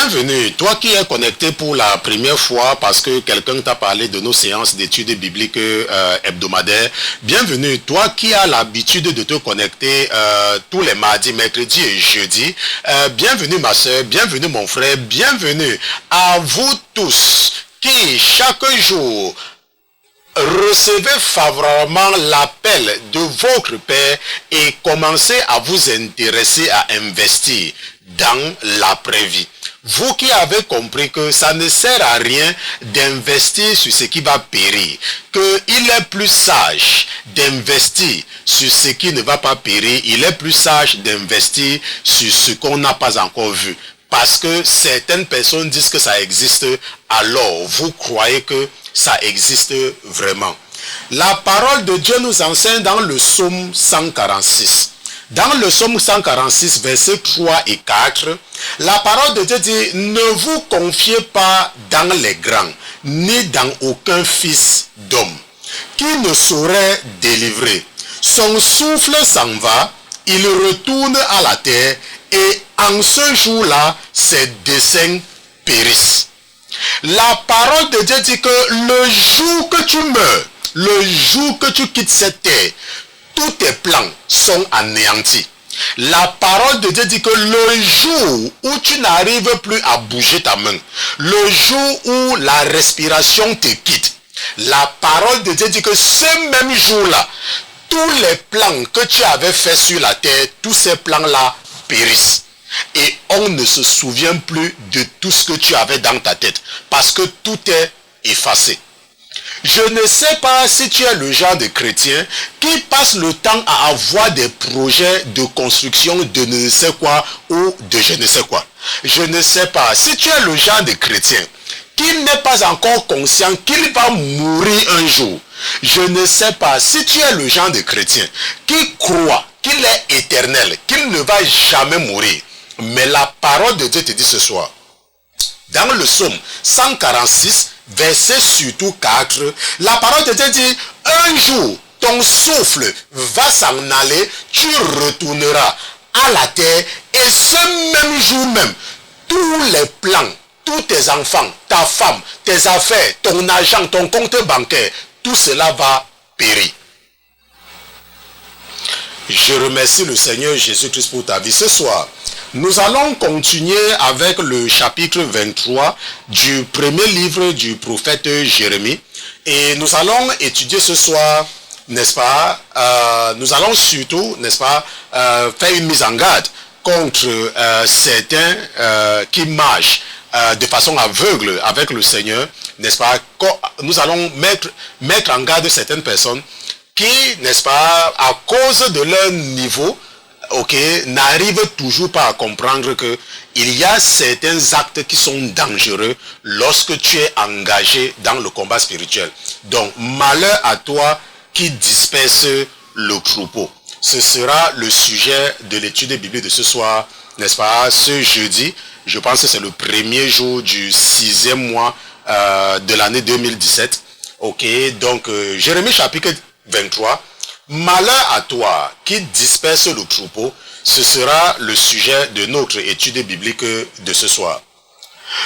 Bienvenue, toi qui es connecté pour la première fois parce que quelqu'un t'a parlé de nos séances d'études bibliques hebdomadaires. Bienvenue, toi qui as l'habitude de te connecter tous les mardis, mercredis et jeudis. Bienvenue ma soeur, bienvenue mon frère, bienvenue à vous tous qui chaque jour recevez favorablement l'appel de votre Père et commencez à vous intéresser à investir dans l'après-vie. Vous qui avez compris que ça ne sert à rien d'investir sur ce qui va périr, qu'il est plus sage d'investir sur ce qui ne va pas périr, il est plus sage d'investir sur ce qu'on n'a pas encore vu. Parce que certaines personnes disent que ça existe, alors vous croyez que ça existe vraiment. La parole de Dieu nous enseigne dans le psaume 146. Dans le psaume 146, versets 3 et 4, la parole de Dieu dit « Ne vous confiez pas dans les grands, ni dans aucun fils d'homme, qui ne saurait délivrer. Son souffle s'en va, il retourne à la terre, et en ce jour-là, ses desseins périssent. » La parole de Dieu dit que le jour que tu meurs, le jour que tu quittes cette terre, tous tes plans sont anéantis. La parole de Dieu dit que le jour où tu n'arrives plus à bouger ta main, le jour où la respiration te quitte, la parole de Dieu dit que ce même jour-là, tous les plans que tu avais faits sur la terre, tous ces plans-là périssent. Et on ne se souvient plus de tout ce que tu avais dans ta tête, parce que tout est effacé. Je ne sais pas si tu es le genre de chrétien qui passe le temps à avoir des projets de construction de ne sais quoi ou de je ne sais quoi. Je ne sais pas si tu es le genre de chrétien qui n'est pas encore conscient qu'il va mourir un jour. Je ne sais pas si tu es le genre de chrétien qui croit qu'il est éternel, qu'il ne va jamais mourir. Mais la parole de Dieu te dit ce soir, dans le psaume 146, verset surtout 4, la parole de Dieu dit, un jour, ton souffle va s'en aller, tu retourneras à la terre, et ce même jour même, tous les plans, tous tes enfants, ta femme, tes affaires, ton argent, ton compte bancaire, tout cela va périr. Je remercie le Seigneur Jésus-Christ pour ta vie. Ce soir, nous allons continuer avec le chapitre 23 du premier livre du prophète Jérémie. Et nous allons étudier ce soir, n'est-ce pas, nous allons surtout, n'est-ce pas, faire une mise en garde contre certains qui marchent de façon aveugle avec le Seigneur, n'est-ce pas. Nous allons mettre en garde certaines personnes qui, n'est-ce pas, à cause de leur niveau, n'arrivent toujours pas à comprendre que il y a certains actes qui sont dangereux lorsque tu es engagé dans le combat spirituel. Donc, malheur à toi qui disperse le troupeau. Ce sera le sujet de l'étude biblique de ce soir, n'est-ce pas, ce jeudi. Je pense que c'est le premier jour du 6e mois de l'année 2017. Donc, Jérémie chapitre 23, malheur à toi qui disperse le troupeau, ce sera le sujet de notre étude biblique de ce soir.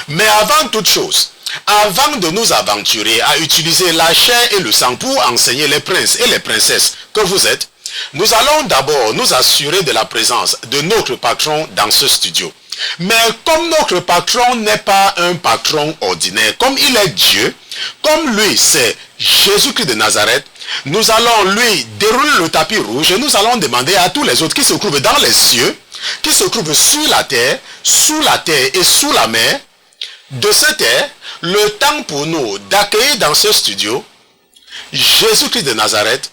Mais avant toute chose, avant de nous aventurer à utiliser la chair et le sang pour enseigner les princes et les princesses que vous êtes, nous allons d'abord nous assurer de la présence de notre patron dans ce studio. Mais comme notre patron n'est pas un patron ordinaire, comme il est Dieu, comme lui c'est Jésus-Christ de Nazareth, nous allons lui dérouler le tapis rouge et nous allons demander à tous les autres qui se trouvent dans les cieux, qui se trouvent sur la terre, sous la terre et sous la mer, de se taire, le temps pour nous d'accueillir dans ce studio Jésus-Christ de Nazareth.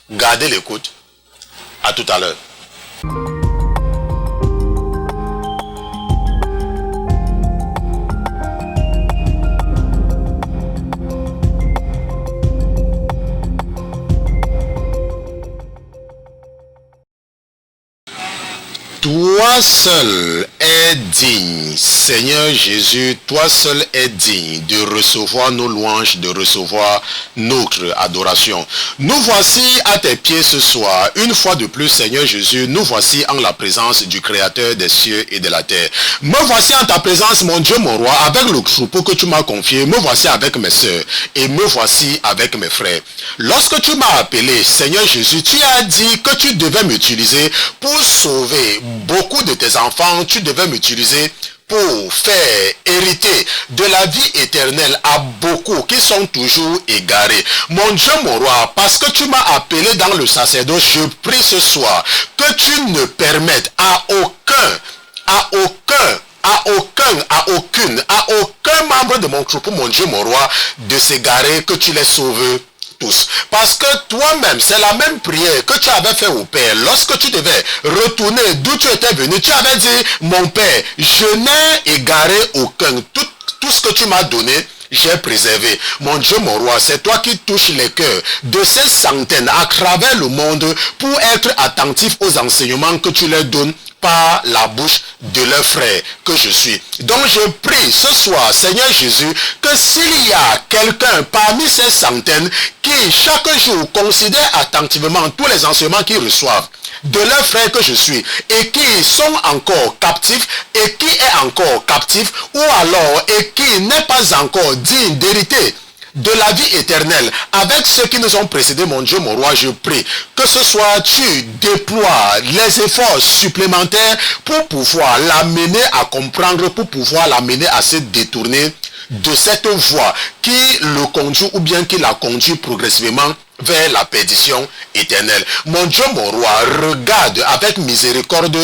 Gardez l'écoute. À tout à l'heure. Toi toi seul es digne, Seigneur Jésus, toi seul es digne de recevoir nos louanges, de recevoir notre adoration. Nous voici à tes pieds ce soir, une fois de plus, Seigneur Jésus, nous voici en la présence du Créateur des cieux et de la terre. Me voici en ta présence, mon Dieu, mon roi, avec le troupeau que tu m'as confié, me voici avec mes sœurs et me voici avec mes frères. Lorsque tu m'as appelé, Seigneur Jésus, tu as dit que tu devais m'utiliser pour sauver beaucoup de tes enfants, tu devais m'utiliser pour faire hériter de la vie éternelle à beaucoup qui sont toujours égarés. Mon Dieu, mon roi, parce que tu m'as appelé dans le sacerdoce, je prie ce soir que tu ne permettes à aucun membre de mon troupeau, mon Dieu, mon roi, de s'égarer, que tu les sauves tous. Parce que toi-même, c'est la même prière que tu avais fait au Père. Lorsque tu devais retourner d'où tu étais venu, tu avais dit, mon Père, je n'ai égaré aucun. Tout ce que tu m'as donné, j'ai préservé. Mon Dieu, mon roi, c'est toi qui touches les cœurs de ces centaines à travers le monde pour être attentif aux enseignements que tu leur donnes par la bouche de leurs frères que je suis. Donc je prie ce soir, Seigneur Jésus, que s'il y a quelqu'un parmi ces centaines qui chaque jour considère attentivement tous les enseignements qu'ils reçoivent de leurs frères que je suis et qui sont encore captifs et qui est encore captif ou alors et qui n'est pas encore digne d'hériter de la vie éternelle avec ceux qui nous ont précédés, mon Dieu, mon roi, je prie que ce soit tu déploies les efforts supplémentaires pour pouvoir l'amener à comprendre, pour pouvoir l'amener à se détourner de cette voie qui le conduit ou bien qui la conduit progressivement vers la perdition éternelle. Mon Dieu, mon roi, regarde avec miséricorde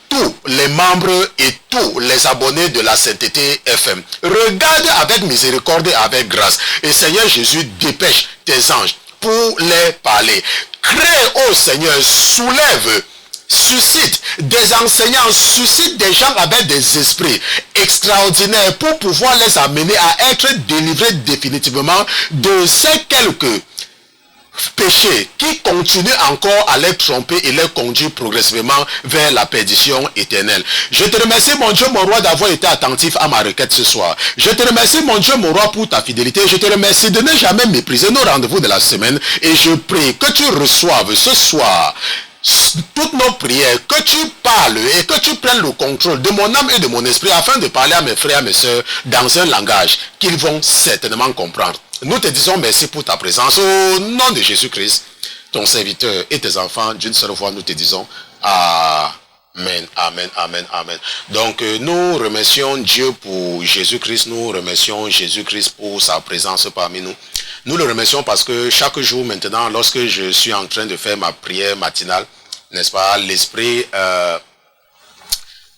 tous les membres et tous les abonnés de la Sainteté FM. Regarde avec miséricorde et avec grâce. Et Seigneur Jésus, dépêche tes anges pour les parler. Crée, ô Seigneur, soulève, suscite des enseignants, suscite des gens avec des esprits extraordinaires pour pouvoir les amener à être délivrés définitivement de ces quelques péchés qui continuent encore à les tromper et les conduire progressivement vers la perdition éternelle. Je te remercie, mon Dieu, mon roi, d'avoir été attentif à ma requête ce soir. Je te remercie, mon Dieu, mon roi, pour ta fidélité. Je te remercie de ne jamais mépriser nos rendez-vous de la semaine et je prie que tu reçoives ce soir toutes nos prières, que tu parles et que tu prennes le contrôle de mon âme et de mon esprit afin de parler à mes frères et à mes sœurs dans un langage qu'ils vont certainement comprendre. Nous te disons merci pour ta présence au nom de Jésus-Christ, ton serviteur et tes enfants. D'une seule fois, nous te disons Amen, Amen, Amen, Amen. Donc, nous remercions Dieu pour Jésus-Christ. Nous remercions Jésus-Christ pour sa présence parmi nous. Nous le remercions parce que chaque jour maintenant, lorsque je suis en train de faire ma prière matinale, n'est-ce pas, l'Esprit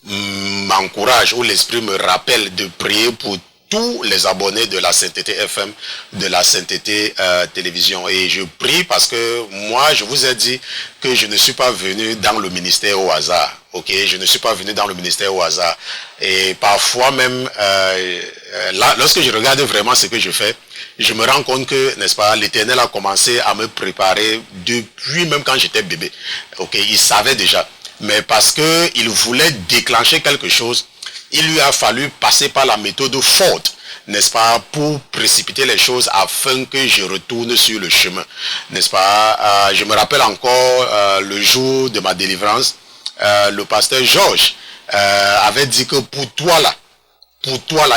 m'encourage ou l'Esprit me rappelle de prier pour tous les abonnés de la Sainteté FM, de la Sainteté Télévision. Et je prie parce que moi, je vous ai dit que je ne suis pas venu dans le ministère au hasard. Ok, je ne suis pas venu dans le ministère au hasard. Et parfois même, là, lorsque je regarde vraiment ce que je fais, je me rends compte que, n'est-ce pas, l'Éternel a commencé à me préparer depuis même quand j'étais bébé. Ok, il savait déjà. Mais parce qu'il voulait déclencher quelque chose, il lui a fallu passer par la méthode forte, n'est-ce pas, pour précipiter les choses afin que je retourne sur le chemin, n'est-ce pas. Je me rappelle encore le jour de ma délivrance, le pasteur Georges avait dit que pour toi là,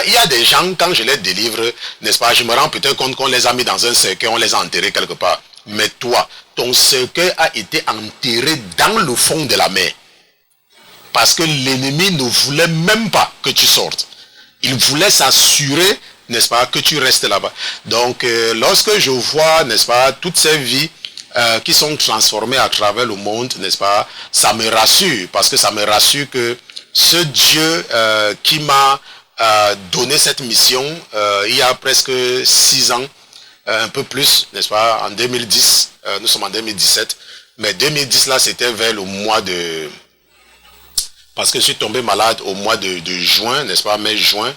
il y a des gens, quand je les délivre, n'est-ce pas, je me rends peut-être compte qu'on les a mis dans un cercueil, on les a enterrés quelque part. Mais toi, ton cercueil a été enterré dans le fond de la mer. Parce que l'ennemi ne voulait même pas que tu sortes. Il voulait s'assurer, n'est-ce pas, que tu restes là-bas. Donc, lorsque je vois, n'est-ce pas, toutes ces vies qui sont transformées à travers le monde, n'est-ce pas, ça me rassure. Parce que ça me rassure que ce Dieu qui m'a donné cette mission, il y a presque 6 ans, un peu plus, n'est-ce pas, en 2010, nous sommes en 2017, mais 2010 là, c'était vers le mois de... Parce que je suis tombé malade au mois de juin, n'est-ce pas, mai-juin.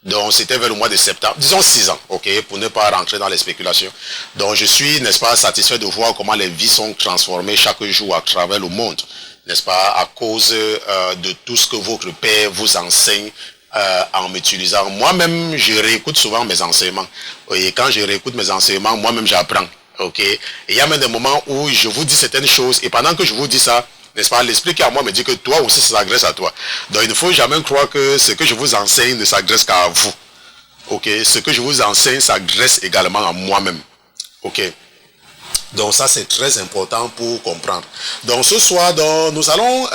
Donc c'était vers le mois de septembre, disons 6 ans, ok, pour ne pas rentrer dans les spéculations. Donc je suis, n'est-ce pas, satisfait de voir comment les vies sont transformées chaque jour à travers le monde. n'est-ce pas, à cause de tout ce que votre père vous enseigne en m'utilisant. Moi-même, je réécoute souvent mes enseignements. Et quand je réécoute mes enseignements, moi-même, j'apprends. Ok. Et il y a même des moments où je vous dis certaines choses, et pendant que je vous dis ça, n'est-ce pas, l'esprit qui est à moi me dit que toi aussi, ça s'adresse à toi. Donc, il ne faut jamais croire que ce que je vous enseigne ne s'adresse qu'à vous. Ok. Ce que je vous enseigne s'adresse également à moi-même. Ok. Donc, ça, c'est très important pour comprendre. Donc, ce soir, donc, nous allons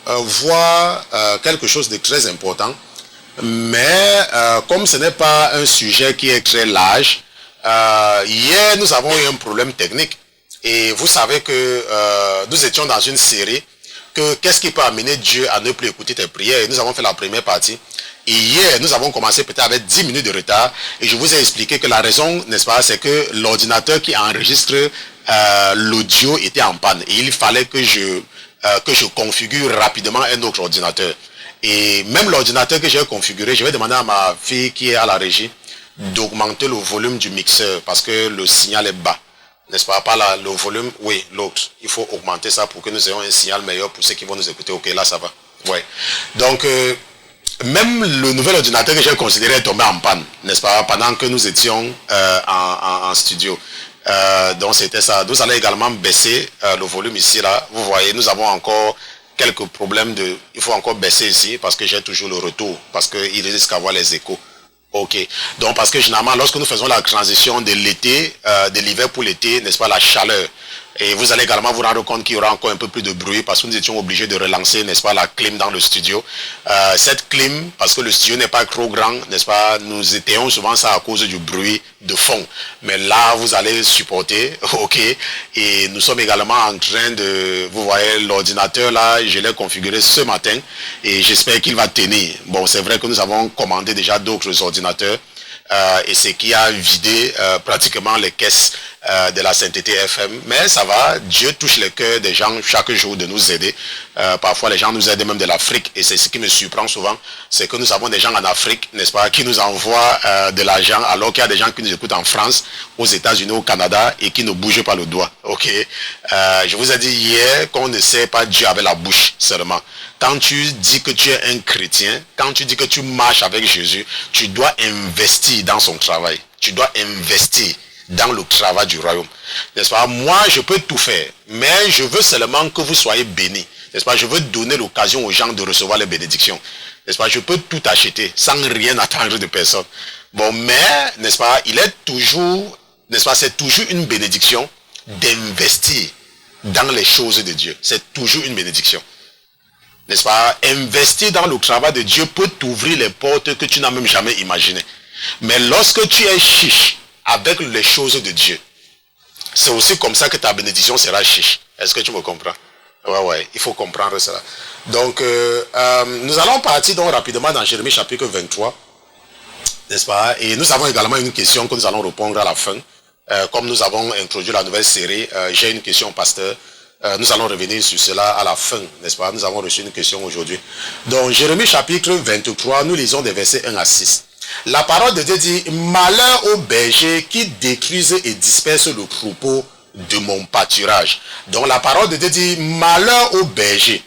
voir quelque chose de très important. Mais, comme ce n'est pas un sujet qui est très large, hier, nous avons eu un problème technique. Et vous savez que nous étions dans une série que qu'est-ce qui peut amener Dieu à ne plus écouter tes prières. Et nous avons fait la première partie. Et hier, nous avons commencé peut-être avec 10 minutes de retard. Et je vous ai expliqué que la raison, n'est-ce pas, c'est que l'ordinateur qui enregistre l'audio était en panne. Et il fallait que je configure rapidement un autre ordinateur. Et même l'ordinateur que j'ai configuré, je vais demander à ma fille qui est à la régie d'augmenter le volume du mixeur parce que le signal est bas. N'est-ce pas? Pas là, le volume, oui, l'autre. Il faut augmenter ça pour que nous ayons un signal meilleur pour ceux qui vont nous écouter. Ok, là ça va. Ouais. Donc, même le nouvel ordinateur que j'ai considéré est tombé en panne, n'est-ce pas? Pendant que nous étions en studio. Donc c'était ça. Nous allons également baisser le volume ici, là. Vous voyez, nous avons encore quelques problèmes de... Il faut encore baisser ici parce que j'ai toujours le retour. Parce qu'il risque d'avoir les échos. Ok. Donc parce que généralement, lorsque nous faisons la transition de l'été, de l'hiver pour l'été, n'est-ce pas, la chaleur. Et vous allez également vous rendre compte qu'il y aura encore un peu plus de bruit parce que nous étions obligés de relancer, n'est-ce pas, la clim dans le studio. Cette clim, parce que le studio n'est pas trop grand, n'est-ce pas, nous étayons souvent ça à cause du bruit de fond. Mais là, vous allez supporter, ok. Et nous sommes également en train de, vous voyez, l'ordinateur là, je l'ai configuré ce matin et j'espère qu'il va tenir. Bon, c'est vrai que nous avons commandé déjà d'autres ordinateurs. Et ce qui a vidé pratiquement les caisses de la sainteté FM. Mais ça va, Dieu touche les cœurs des gens chaque jour de nous aider. Parfois les gens nous aident même de l'Afrique et c'est ce qui me surprend souvent, c'est que nous avons des gens en Afrique, n'est-ce pas, qui nous envoient de l'argent alors qu'il y a des gens qui nous écoutent en France, aux États-Unis, au Canada et qui ne bougent pas le doigt. Ok. Je vous ai dit hier qu'on ne sait pas Dieu avec la bouche seulement. Quand tu dis que tu es un chrétien, quand tu dis que tu marches avec Jésus, tu dois investir dans son travail. Tu dois investir dans le travail du royaume. N'est-ce pas? Moi, je peux tout faire, mais je veux seulement que vous soyez bénis. N'est-ce pas? Je veux donner l'occasion aux gens de recevoir les bénédictions. N'est-ce pas? Je peux tout acheter sans rien attendre de personne. Bon, mais, n'est-ce pas? Il est toujours, n'est-ce pas? C'est toujours une bénédiction d'investir dans les choses de Dieu. C'est toujours une bénédiction. N'est-ce pas? Investir dans le travail de Dieu peut t'ouvrir les portes que tu n'as même jamais imaginées. Mais lorsque tu es chiche avec les choses de Dieu, c'est aussi comme ça que ta bénédiction sera chiche. Est-ce que tu me comprends? Ouais, il faut comprendre cela. Donc, nous allons partir donc rapidement dans Jérémie chapitre 23, n'est-ce pas? Et nous avons également une question que nous allons répondre à la fin. Comme nous avons introduit la nouvelle série, j'ai une question, pasteur. Nous allons revenir sur cela à la fin, n'est-ce pas? Nous avons reçu une question aujourd'hui. Donc, Jérémie chapitre 23, nous lisons des versets 1 à 6. La parole de Dieu dit, « Malheur aux bergers qui détruisent et dispersent le troupeau de mon pâturage. » Donc, la parole de Dieu dit, « Malheur aux bergers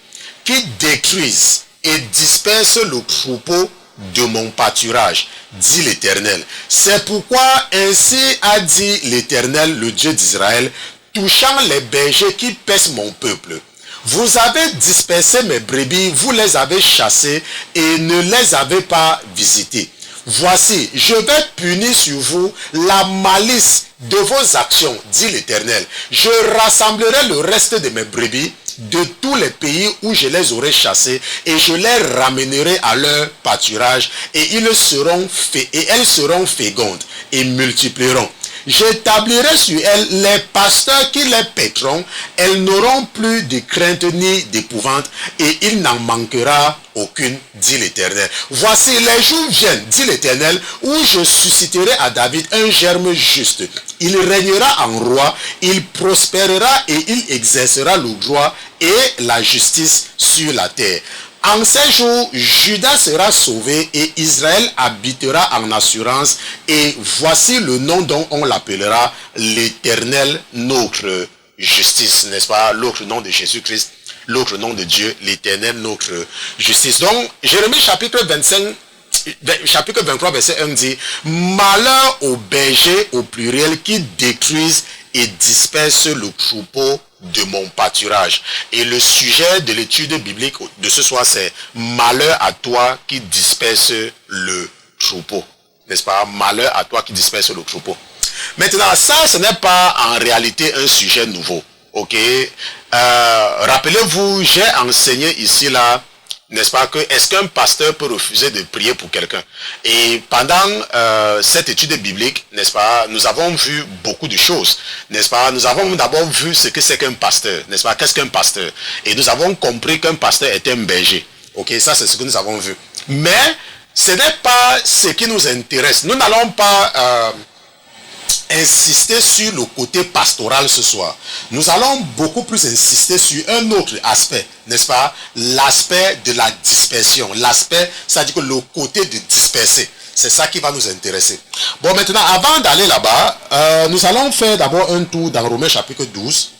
qui détruisent et dispersent le troupeau de mon pâturage, dit l'Éternel. C'est pourquoi ainsi a dit l'Éternel, le Dieu d'Israël, touchant les bergers qui pèsent mon peuple. Vous avez dispersé mes brebis, vous les avez chassées et ne les avez pas visitées. Voici, je vais punir sur vous la malice de vos actions, dit l'Éternel. Je rassemblerai le reste de mes brebis de tous les pays où je les aurai chassées et je les ramènerai à leur pâturage et elles seront fécondes et multiplieront. J'établirai sur elles les pasteurs qui les paîtront, elles n'auront plus de crainte ni d'épouvante, et il n'en manquera aucune, dit l'Éternel. Voici les jours viennent, dit l'Éternel, où je susciterai à David un germe juste. Il régnera en roi, il prospérera et il exercera le droit et la justice sur la terre. En ces jours, Juda sera sauvé et Israël habitera en assurance. Et voici le nom dont on l'appellera l'Éternel, notre justice, n'est-ce pas? L'autre nom de Jésus-Christ, l'autre nom de Dieu, l'Éternel, notre justice. Donc, Jérémie chapitre 25, chapitre 23, verset 1 dit, malheur aux bergers au pluriel qui détruisent et dispersent le troupeau de mon pâturage. Et le sujet de l'étude biblique de ce soir, c'est malheur à toi qui disperse le troupeau. N'est-ce pas? Malheur à toi qui disperse le troupeau. Maintenant, ça, ce n'est pas en réalité un sujet nouveau. Ok? Rappelez-vous, j'ai enseigné ici, là, n'est-ce pas, que est-ce qu'un pasteur peut refuser de prier pour quelqu'un? Et pendant cette étude biblique, n'est-ce pas, nous avons vu beaucoup de choses, n'est-ce pas? Nous avons d'abord vu ce que c'est qu'un pasteur, n'est-ce pas? Qu'est-ce qu'un pasteur? Et nous avons compris qu'un pasteur est un berger. Ok, ça c'est ce que nous avons vu. Mais ce n'est pas ce qui nous intéresse. Nous n'allons pas insister sur le côté pastoral ce soir. Nous allons beaucoup plus insister sur un autre aspect, n'est-ce pas? L'aspect de la dispersion. L'aspect, c'est-à-dire que le côté de disperser. C'est ça qui va nous intéresser. Bon, maintenant, avant d'aller là-bas, nous allons faire d'abord un tour dans Romains chapitre 12.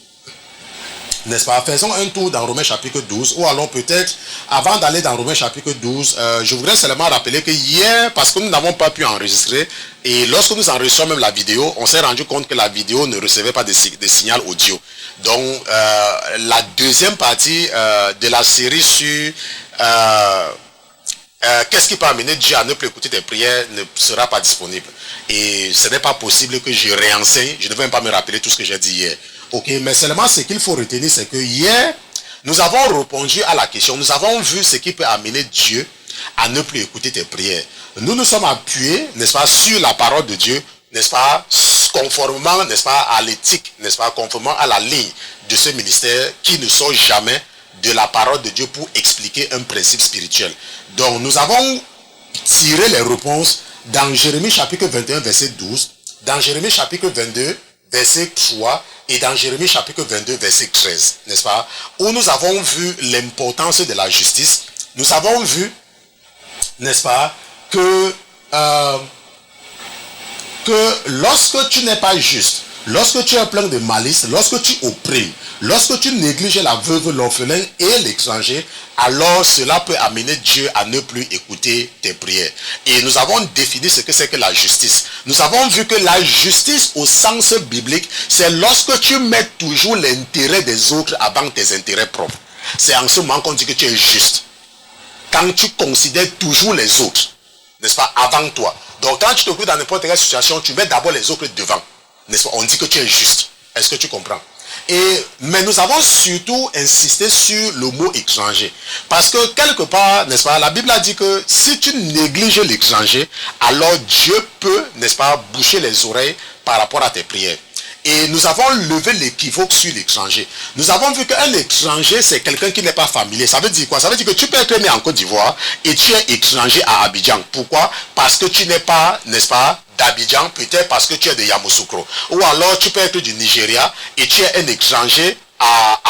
N'est-ce pas? Faisons un tour dans Romains chapitre 12, ou alors peut-être, avant d'aller dans Romains chapitre 12, je voudrais seulement rappeler que hier, parce que nous n'avons pas pu enregistrer, et lorsque nous enregistrons même la vidéo, on s'est rendu compte que la vidéo ne recevait pas de signal audio. Donc, la deuxième partie de la série sur qu'est-ce qui peut amener Dieu à ne plus écouter tes prières ne sera pas disponible. Et ce n'est pas possible que je réenseigne, je ne vais même pas me rappeler tout ce que j'ai dit hier. Ok, mais seulement ce qu'il faut retenir, c'est que hier, nous avons répondu à la question, nous avons vu ce qui peut amener Dieu à ne plus écouter tes prières. Nous nous sommes appuyés, n'est-ce pas, sur la parole de Dieu, n'est-ce pas, conformément, n'est-ce pas, à l'éthique, n'est-ce pas, conformément à la ligne de ce ministère qui ne sort jamais de la parole de Dieu pour expliquer un principe spirituel. Donc, nous avons tiré les réponses dans Jérémie chapitre 21, verset 12, dans Jérémie chapitre 22, verset 3, et dans Jérémie chapitre 22, verset 13, n'est-ce pas, où nous avons vu l'importance de la justice. Nous avons vu, n'est-ce pas, que lorsque tu n'es pas juste, lorsque tu es plein de malice, lorsque tu opprimes, lorsque tu négliges la veuve, l'orphelin et l'étranger, alors cela peut amener Dieu à ne plus écouter tes prières. Et nous avons défini ce que c'est que la justice. Nous avons vu que la justice au sens biblique, c'est lorsque tu mets toujours l'intérêt des autres avant tes intérêts propres. C'est en ce moment qu'on dit que tu es juste. Quand tu considères toujours les autres, n'est-ce pas, avant toi. Donc quand tu te trouves dans n'importe quelle situation, tu mets d'abord les autres devant. N'est-ce pas? On dit que tu es juste. Est-ce que tu comprends? Mais nous avons surtout insisté sur le mot étranger. Parce que quelque part, n'est-ce pas, la Bible a dit que si tu négliges l'étranger, alors Dieu peut, n'est-ce pas, boucher les oreilles par rapport à tes prières. Et nous avons levé l'équivoque sur l'étranger. Nous avons vu qu'un étranger, c'est quelqu'un qui n'est pas familier. Ça veut dire quoi? Ça veut dire que tu peux être né en Côte d'Ivoire et tu es étranger à Abidjan. Pourquoi? Parce que tu n'es pas, n'est-ce pas, d'Abidjan, peut-être parce que tu es de Yamoussoukro. Ou alors tu peux être du Nigeria et tu es un étranger à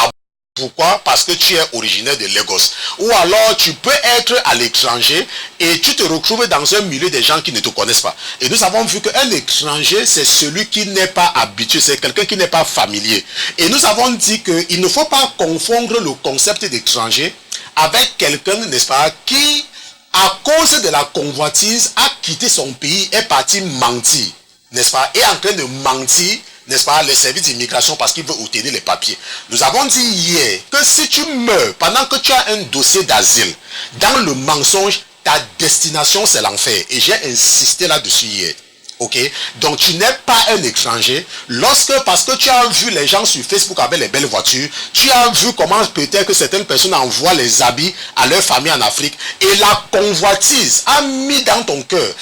pourquoi? Parce que tu es originaire de Lagos. Ou alors tu peux être à l'étranger et tu te retrouves dans un milieu de gens qui ne te connaissent pas. Et nous avons vu qu'un étranger, c'est celui qui n'est pas habitué, c'est quelqu'un qui n'est pas familier. Et nous avons dit qu'il ne faut pas confondre le concept d'étranger avec quelqu'un, n'est-ce pas, qui, à cause de la convoitise, a quitté son pays, est parti mentir, n'est-ce pas, et en train de mentir, n'est-ce pas, les services d'immigration parce qu'il veut obtenir les papiers. Nous avons dit hier que si tu meurs pendant que tu as un dossier d'asile, dans le mensonge, ta destination c'est l'enfer. Et j'ai insisté là-dessus hier. Ok? Donc tu n'es pas un étranger lorsque, parce que tu as vu les gens sur Facebook avec les belles voitures, tu as vu comment peut-être que certaines personnes envoient les habits à leur famille en Afrique, et la convoitise a mis dans ton cœur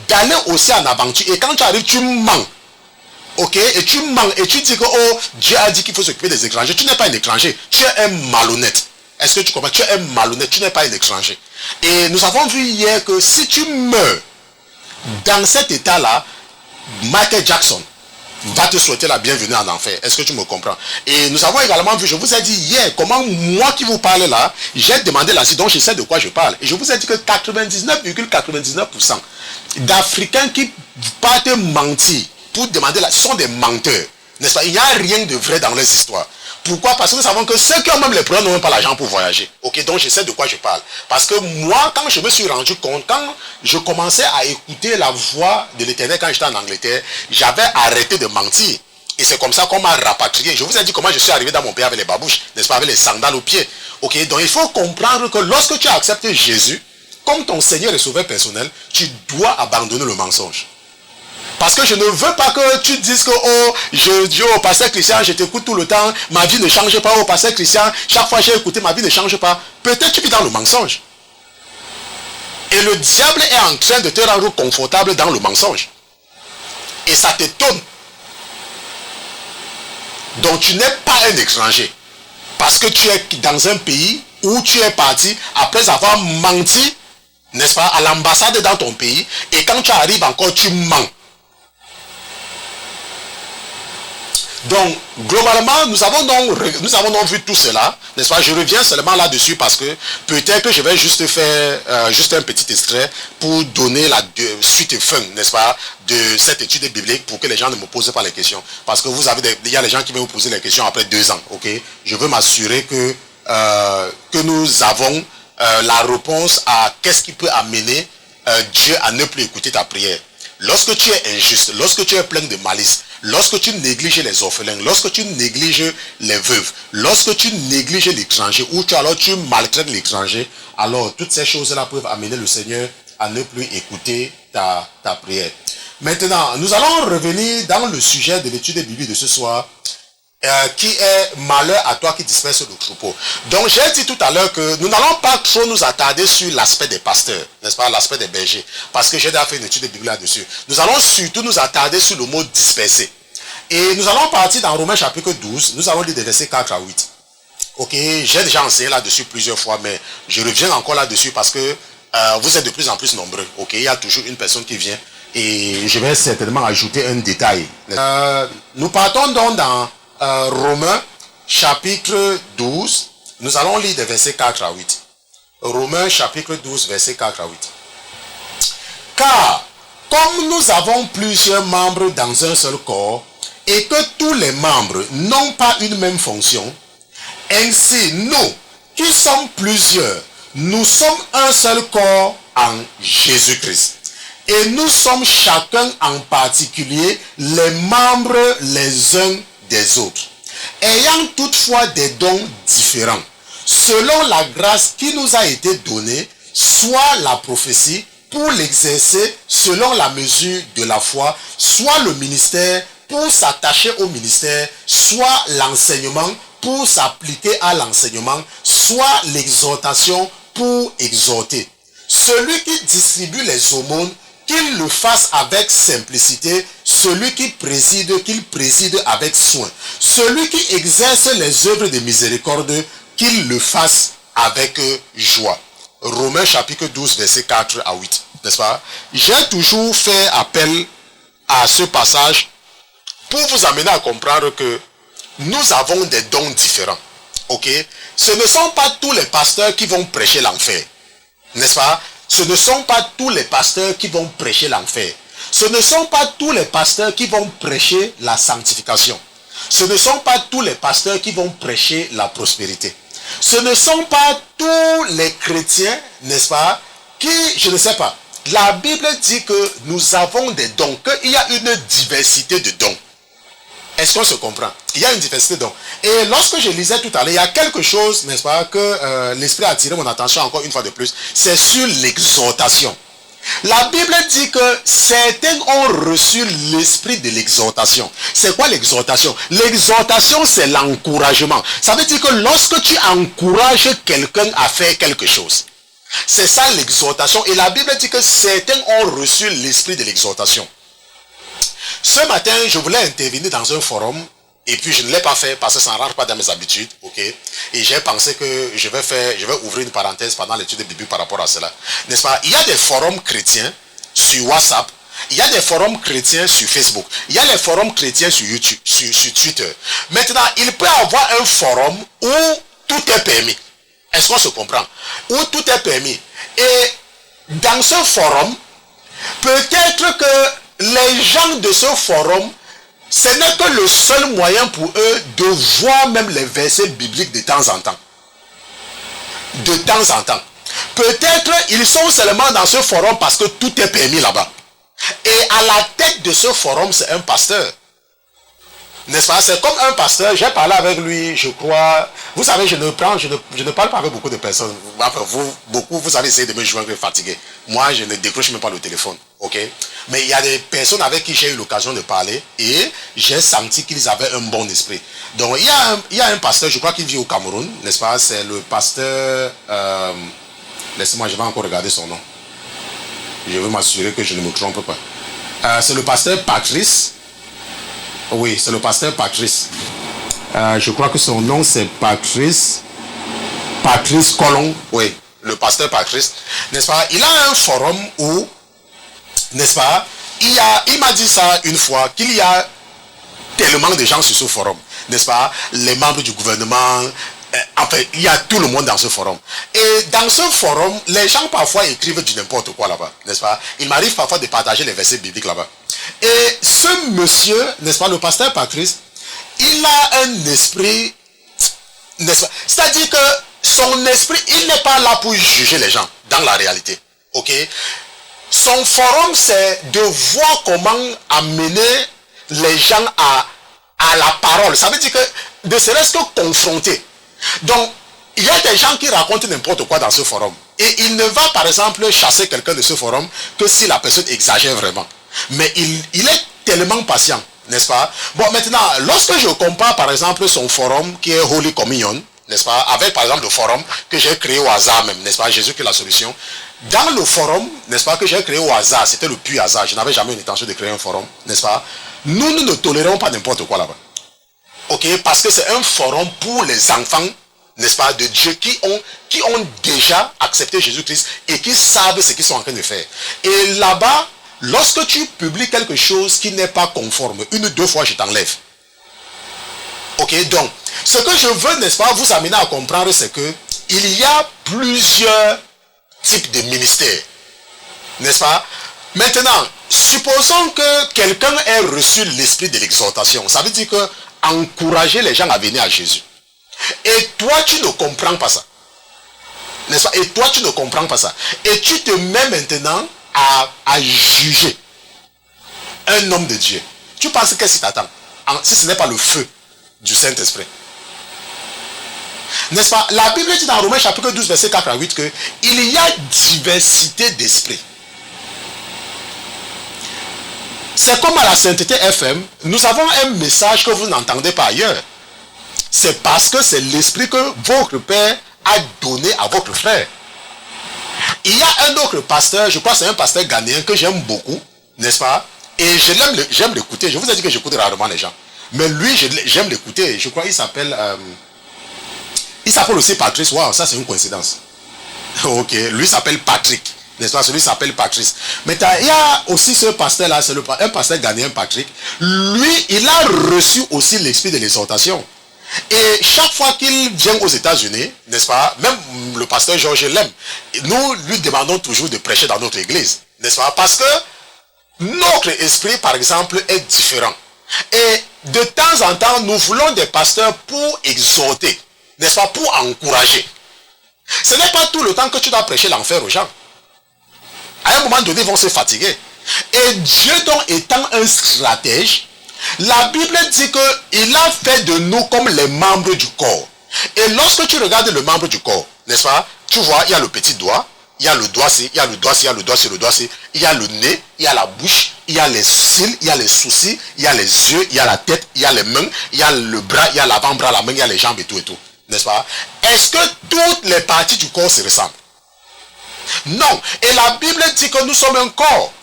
d'aller aussi en aventure, et quand tu arrives, tu mens. Ok, et tu mens et tu dis que oh, Dieu a dit qu'il faut s'occuper des étrangers. Tu n'es pas un étranger, tu es un malhonnête. Est-ce que tu comprends? Tu es un malhonnête, tu n'es pas un étranger. Et nous avons vu hier que si tu meurs dans cet état-là, Michael Jackson va te souhaiter la bienvenue en enfer. Est-ce que tu me comprends? Et nous avons également vu, je vous ai dit hier, comment moi qui vous parle là, j'ai demandé là, donc je sais de quoi je parle. Et je vous ai dit que 99,99% d'Africains qui partent mentir pour demander là, ce sont des menteurs. N'est-ce pas? Il n'y a rien de vrai dans les histoires. Pourquoi? Parce que nous savons que ceux qui ont même les problèmes n'ont même pas l'argent pour voyager. Ok, donc je sais de quoi je parle. Parce que moi, quand je me suis rendu compte, quand je commençais à écouter la voix de l'Éternel quand j'étais en Angleterre, j'avais arrêté de mentir. Et c'est comme ça qu'on m'a rapatrié. Je vous ai dit comment je suis arrivé dans mon pays avec les babouches, n'est-ce pas, avec les sandales aux pieds. Ok, donc il faut comprendre que lorsque tu as accepté Jésus comme ton Seigneur et Sauveur personnel, tu dois abandonner le mensonge. Parce que je ne veux pas que tu dises que oh, je dis au pasteur Christian, je t'écoute tout le temps, ma vie ne change pas. Au pasteur Christian, chaque fois que j'ai écouté, ma vie ne change pas. Peut-être tu vis dans le mensonge. Et le diable est en train de te rendre confortable dans le mensonge. Et ça t'étonne. Donc tu n'es pas un étranger. Parce que tu es dans un pays où tu es parti après avoir menti, n'est-ce pas, à l'ambassade dans ton pays. Et quand tu arrives encore, tu mens. Donc, globalement, nous avons donc vu tout cela, n'est-ce pas? Je reviens seulement là-dessus parce que peut-être que je vais juste faire juste un petit extrait pour donner la suite et fin, n'est-ce pas, de cette étude biblique pour que les gens ne me posent pas les questions. Parce que il y a des gens qui vont vous poser les questions après 2 ans, ok? Je veux m'assurer que nous avons la réponse à qu'est-ce qui peut amener Dieu à ne plus écouter ta prière. Lorsque tu es injuste, lorsque tu es plein de malice, lorsque tu négliges les orphelins, lorsque tu négliges les veuves, lorsque tu négliges l'étranger, ou tu maltraites l'étranger, alors toutes ces choses-là peuvent amener le Seigneur à ne plus écouter ta prière. Maintenant, nous allons revenir dans le sujet de l'étude biblique de ce soir, qui est malheur à toi qui disperse le troupeau. Donc j'ai dit tout à l'heure que nous n'allons pas trop nous attarder sur l'aspect des pasteurs, n'est-ce pas, l'aspect des bergers, parce que j'ai déjà fait une étude biblique là-dessus. Nous allons surtout nous attarder sur le mot disperser. Et nous allons partir dans Romains chapitre 12, nous allons lire des versets 4 à 8. Ok, j'ai déjà enseigné là-dessus plusieurs fois, mais je reviens encore là-dessus parce que vous êtes de plus en plus nombreux. Ok, il y a toujours une personne qui vient et je vais certainement ajouter un détail. Nous partons donc dans Romains chapitre 12, nous allons lire des versets 4 à 8. Romains chapitre 12, versets 4 à 8. Car, comme nous avons plusieurs membres dans un seul corps, et que tous les membres n'ont pas une même fonction, ainsi nous, qui sommes plusieurs, nous sommes un seul corps en Jésus-Christ. Et nous sommes chacun en particulier les membres les uns des autres, ayant toutefois des dons différents, selon la grâce qui nous a été donnée, soit la prophétie pour l'exercer selon la mesure de la foi, soit le ministère pour s'attacher au ministère, soit l'enseignement pour s'appliquer à l'enseignement, soit l'exhortation pour exhorter. Celui qui distribue les aumônes, qu'il le fasse avec simplicité. Celui qui préside, qu'il préside avec soin. Celui qui exerce les œuvres de miséricorde, qu'il le fasse avec joie. Romains chapitre 12, verset 4 à 8. N'est-ce pas? J'ai toujours fait appel à ce passage pour vous amener à comprendre que nous avons des dons différents. Ok? Ce ne sont pas tous les pasteurs qui vont prêcher l'enfer. N'est-ce pas? Ce ne sont pas tous les pasteurs qui vont prêcher l'enfer. Ce ne sont pas tous les pasteurs qui vont prêcher la sanctification. Ce ne sont pas tous les pasteurs qui vont prêcher la prospérité. Ce ne sont pas tous les chrétiens, n'est-ce pas, qui, je ne sais pas. La Bible dit que nous avons des dons, qu'il y a une diversité de dons. Est-ce qu'on se comprend? Il y a une diversité de dons. Et lorsque je lisais tout à l'heure, il y a quelque chose, n'est-ce pas, que l'Esprit a attiré mon attention encore une fois de plus. C'est sur l'exhortation. La Bible dit que certains ont reçu l'esprit de l'exhortation. C'est quoi l'exhortation? L'exhortation, c'est l'encouragement. Ça veut dire que lorsque tu encourages quelqu'un à faire quelque chose, c'est ça l'exhortation. Et la Bible dit que certains ont reçu l'esprit de l'exhortation. Ce matin, je voulais intervenir dans un forum, et puis je ne l'ai pas fait parce que ça ne rentre pas dans mes habitudes, ok? Et j'ai pensé que je vais ouvrir une parenthèse pendant l'étude biblique par rapport à cela. N'est-ce pas? Il y a des forums chrétiens sur WhatsApp, il y a des forums chrétiens sur Facebook, il y a les forums chrétiens sur YouTube, sur Twitter. Maintenant, il peut y avoir un forum où tout est permis. Est-ce qu'on se comprend? Où tout est permis. Et dans ce forum, peut-être que les gens de ce forum Ce n'est que le seul moyen pour eux de voir même les versets bibliques de temps en temps. De temps en temps. Peut-être ils sont seulement dans ce forum parce que tout est permis là-bas. Et à la tête de ce forum, c'est un pasteur. N'est-ce pas? C'est comme un pasteur, j'ai parlé avec lui, je crois. Vous savez, je ne parle pas avec beaucoup de personnes. Enfin, vous avez essayé de me joindre fatigué. Moi, je ne décroche même pas le téléphone. Ok? Mais il y a des personnes avec qui j'ai eu l'occasion de parler et j'ai senti qu'ils avaient un bon esprit. Donc, il y a un pasteur, je crois qu'il vit au Cameroun, n'est-ce pas? C'est le pasteur... laissez-moi, je vais encore regarder son nom. Je veux m'assurer que je ne me trompe pas. C'est le pasteur Patrice. Oui, c'est le pasteur Patrice. Je crois que son nom c'est Patrice Colomb. Oui, le pasteur Patrice. N'est-ce pas? Il a un forum où, n'est-ce pas? Il m'a dit ça une fois, qu'il y a tellement de gens sur ce forum. N'est-ce pas? Les membres du gouvernement. Enfin, il y a tout le monde dans ce forum. Et dans ce forum, les gens parfois écrivent du n'importe quoi là-bas. N'est-ce pas? Il m'arrive parfois de partager les versets bibliques là-bas. Et ce monsieur, n'est-ce pas, le pasteur Patrice, il a un esprit, n'est-ce pas? C'est-à-dire que son esprit, il n'est pas là pour juger les gens, dans la réalité. Ok? Son forum, c'est de voir comment amener les gens à la parole. Ça veut dire que, ne serait-ce que confronter. Donc, il y a des gens qui racontent n'importe quoi dans ce forum. Et il ne va, par exemple, chasser quelqu'un de ce forum que si la personne exagère vraiment. Mais il est tellement patient, n'est-ce pas? Bon, maintenant, lorsque je compare, par exemple, son forum qui est Holy Communion, n'est-ce pas? Avec, par exemple, le forum que j'ai créé au hasard même, n'est-ce pas? Jésus qui est la solution. Dans le forum, n'est-ce pas, que j'ai créé au hasard, c'était le pur hasard. Je n'avais jamais eu l'intention de créer un forum, n'est-ce pas? Nous ne tolérons pas n'importe quoi là-bas. Ok? Parce que c'est un forum pour les enfants, n'est-ce pas, de Dieu qui ont déjà accepté Jésus-Christ et qui savent ce qu'ils sont en train de faire. Et là-bas, lorsque tu publies quelque chose qui n'est pas conforme, une ou deux fois, je t'enlève. Ok, donc, ce que je veux, n'est-ce pas, vous amener à comprendre, c'est que il y a plusieurs types de ministères. N'est-ce pas? Maintenant, supposons que quelqu'un ait reçu l'esprit de l'exhortation. Ça veut dire que encourager les gens à venir à Jésus. Et toi, tu ne comprends pas ça. N'est-ce pas? Et toi, tu ne comprends pas ça. Et tu te mets maintenant à juger un homme de Dieu. Tu penses qu'est-ce qui t'attend? Si ce n'est pas le feu du Saint-Esprit. N'est-ce pas? La Bible dit dans Romains chapitre 12, verset 4 à 8 que il y a diversité d'esprit. C'est comme à la sainteté FM, nous avons un message que vous n'entendez pas ailleurs. C'est parce que c'est l'esprit que votre Père a donné à votre frère. Il y a un autre pasteur, je crois que c'est un pasteur ghanéen que j'aime beaucoup, n'est-ce pas? Et j'aime l'écouter. Je vous ai dit que j'écoute rarement les gens. Mais lui, j'aime l'écouter. Je crois qu'il s'appelle aussi Patrice. Waouh, ça c'est une coïncidence. Ok, lui s'appelle Patrick. N'est-ce pas? Celui s'appelle Patrice. Mais il y a aussi ce pasteur-là, c'est un pasteur ghanéen, Patrick. Lui, il a reçu aussi l'esprit de l'exhortation. Et chaque fois qu'il vient aux États-Unis, n'est-ce pas? Même le pasteur Georges l'aime. Nous lui demandons toujours de prêcher dans notre église. N'est-ce pas? Parce que notre esprit, par exemple, est différent. Et de temps en temps, nous voulons des pasteurs pour exhorter. N'est-ce pas? Pour encourager. Ce n'est pas tout le temps que tu dois prêcher l'enfer aux gens. À un moment donné, ils vont se fatiguer. Et Dieu donc étant un stratège, la Bible dit qu'il a fait de nous comme les membres du corps. Et lorsque tu regardes le membre du corps, n'est-ce pas? Tu vois, il y a le petit doigt, il y a le doigt-ci, il y a le doigt-ci, il y a le doigt-ci, le doigt-ci, il y a le nez, il y a la bouche, il y a les cils, il y a les sourcils, il y a les yeux, il y a la tête, il y a les mains, il y a le bras, il y a l'avant-bras, la main, il y a les jambes et tout, n'est-ce pas? Est-ce que toutes les parties du corps se ressemblent? Non. Et la Bible dit que nous sommes un corps.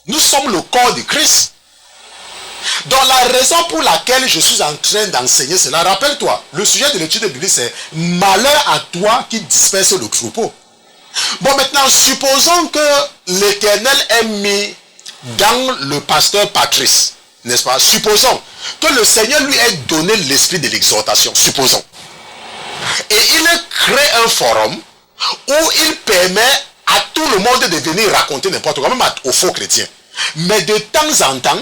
Nous sommes le corps de Christ. Donc la raison pour laquelle je suis en train d'enseigner cela, rappelle-toi, le sujet de l'étude biblique c'est malheur à toi qui disperse le troupeau. Bon, maintenant, supposons que l'Éternel ait mis dans le pasteur Patrice, n'est-ce pas? Supposons que le Seigneur lui ait donné l'esprit de l'exhortation, supposons. Et il crée un forum où il permet à tout le monde de venir raconter n'importe quoi, même aux faux chrétiens. Mais de temps en temps,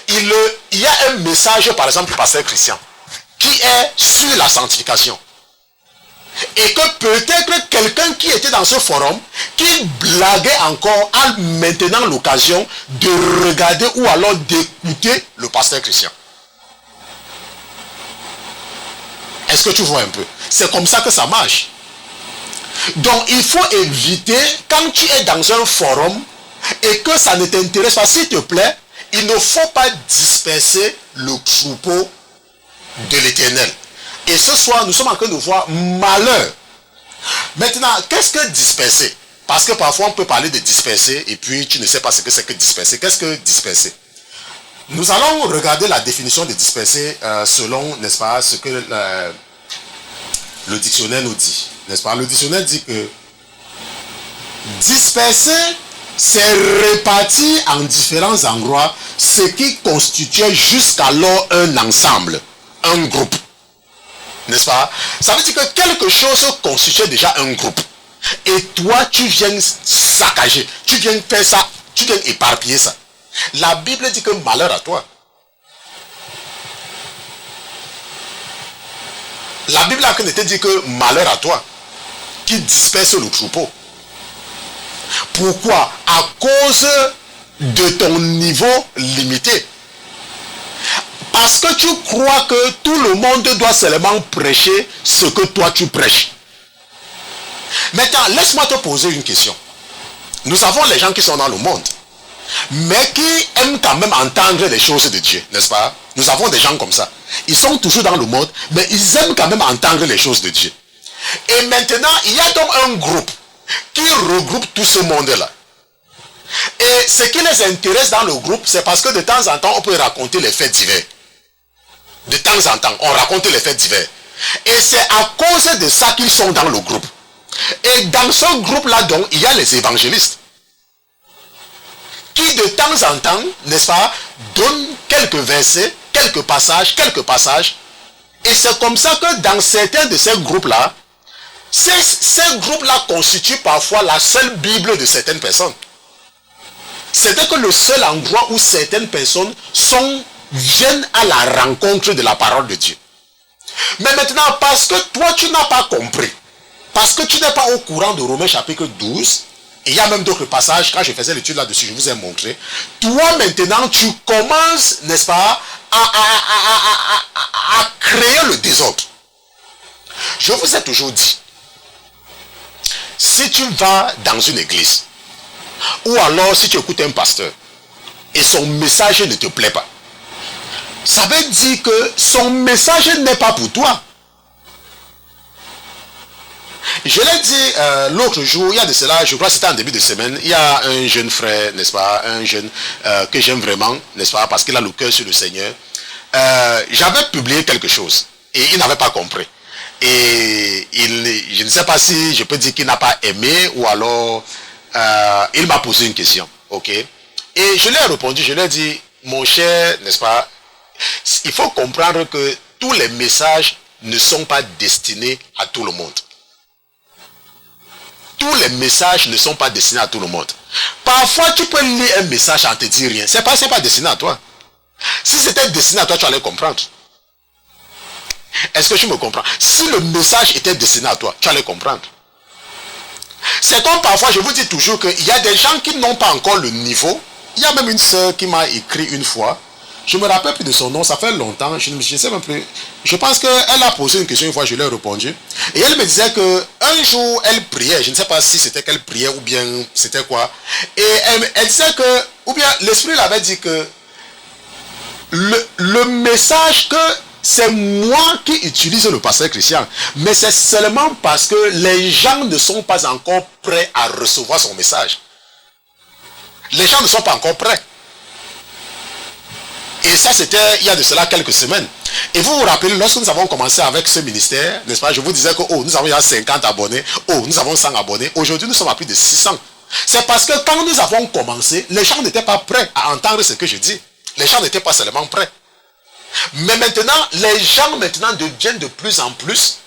il y a un message, par exemple, du pasteur Christian, qui est sur la sanctification. Et que peut-être quelqu'un qui était dans ce forum, qui blaguait encore, a maintenant l'occasion de regarder ou alors d'écouter le pasteur Christian. Est-ce que tu vois un peu? C'est comme ça que ça marche. Donc il faut éviter, quand tu es dans un forum et que ça ne t'intéresse pas, s'il te plaît, il ne faut pas disperser le troupeau de l'Éternel. Et ce soir, nous sommes en train de voir malheur. Maintenant, qu'est-ce que disperser? Parce que parfois on peut parler de disperser et puis tu ne sais pas ce que c'est que disperser. Qu'est-ce que disperser? Nous allons regarder la définition de disperser selon, n'est-ce pas, ce que le dictionnaire nous dit. N'est-ce pas? Le dictionnaire dit que disperser, c'est répartir en différents endroits ce qui constituait jusqu'alors un ensemble, un groupe. N'est-ce pas? Ça veut dire que quelque chose constituait déjà un groupe. Et toi, tu viens saccager, tu viens faire ça, tu viens éparpiller ça. La Bible dit que malheur à toi. La Bible a te dit que malheur à toi, qui disperse le troupeau. Pourquoi? À cause de ton niveau limité. Parce que tu crois que tout le monde doit seulement prêcher ce que toi tu prêches. Maintenant, laisse-moi te poser une question. Nous avons les gens qui sont dans le monde, mais qui aiment quand même entendre les choses de Dieu, n'est-ce pas? Nous avons des gens comme ça. Ils sont toujours dans le monde, mais ils aiment quand même entendre les choses de Dieu. Et maintenant, il y a donc un groupe qui regroupe tout ce monde-là. Et ce qui les intéresse dans le groupe, c'est parce que de temps en temps, on peut raconter les faits divers. De temps en temps, on raconte les faits divers. Et c'est à cause de ça qu'ils sont dans le groupe. Et dans ce groupe-là, donc, il y a les évangélistes. Qui de temps en temps, n'est-ce pas, donnent quelques versets, quelques passages. Et c'est comme ça que dans certains de ces groupes-là, ces groupes-là constituent parfois la seule Bible de certaines personnes. C'est-à-dire que le seul endroit où certaines personnes viennent à la rencontre de la parole de Dieu. Mais maintenant, parce que toi tu n'as pas compris, parce que tu n'es pas au courant de Romains chapitre 12, et il y a même d'autres passages, quand je faisais l'étude là-dessus, je vous ai montré, toi maintenant tu commences, n'est-ce pas, à créer le désordre. Je vous ai toujours dit, si tu vas dans une église, ou alors si tu écoutes un pasteur, et son message ne te plaît pas, ça veut dire que son message n'est pas pour toi. Je l'ai dit l'autre jour, il y a de cela, je crois que c'était en début de semaine, il y a un jeune frère, n'est-ce pas, un jeune que j'aime vraiment, n'est-ce pas, parce qu'il a le cœur sur le Seigneur. J'avais publié quelque chose et il n'avait pas compris. Et je ne sais pas si je peux dire qu'il n'a pas aimé ou alors il m'a posé une question, ok? Et je lui ai répondu, je lui ai dit, mon cher, n'est-ce pas, il faut comprendre que tous les messages ne sont pas destinés à tout le monde. Tous les messages ne sont pas destinés à tout le monde. Parfois, tu peux lire un message sans te dire rien. C'est pas destiné à toi. Si c'était destiné à toi, tu allais comprendre. Est-ce que tu me comprends? Si le message était destiné à toi, tu allais comprendre. C'est comme parfois, je vous dis toujours qu'il y a des gens qui n'ont pas encore le niveau. Il y a même une sœur qui m'a écrit une fois. Je ne me rappelle plus de son nom, ça fait longtemps, je ne sais même plus. Je pense qu'elle a posé une question une fois, je lui ai répondu. Et elle me disait qu'un jour, elle priait, je ne sais pas si c'était qu'elle priait ou bien c'était quoi. Et elle disait que, ou bien l'Esprit l'avait dit que le message que c'est moi qui utilise le pasteur Christian, mais c'est seulement parce que les gens ne sont pas encore prêts à recevoir son message. Les gens ne sont pas encore prêts. Et ça, c'était il y a de cela quelques semaines. Et vous vous rappelez, lorsque nous avons commencé avec ce ministère, n'est-ce pas, je vous disais que nous avons déjà 50 abonnés, nous avons 100 abonnés. Aujourd'hui, nous sommes à plus de 600. C'est parce que quand nous avons commencé, les gens n'étaient pas prêts à entendre ce que je dis. Les gens n'étaient pas seulement prêts. Mais maintenant, les gens maintenant deviennent de plus en plus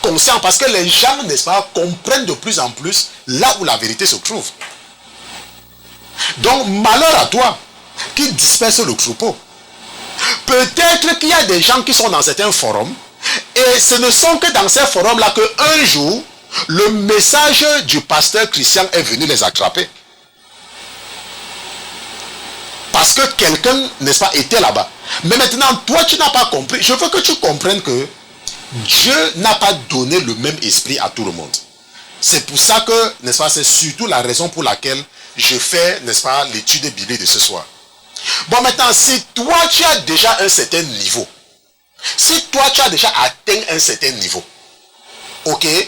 conscients parce que les gens, n'est-ce pas, comprennent de plus en plus là où la vérité se trouve. Donc, malheur à toi. qui disperse le troupeau. Peut-être qu'il y a des gens qui sont dans certains forums et ce ne sont que dans ces forums-là qu'un jour, le message du pasteur Christian est venu les attraper. Parce que quelqu'un, n'est-ce pas, était là-bas. Mais maintenant, toi, tu n'as pas compris. Je veux que tu comprennes que Dieu n'a pas donné le même esprit à tout le monde. C'est pour ça que, n'est-ce pas, c'est surtout la raison pour laquelle je fais, n'est-ce pas, l'étude biblique de ce soir. Bon, maintenant, si toi, tu as déjà un certain niveau, si toi, tu as déjà atteint un certain niveau, ok, et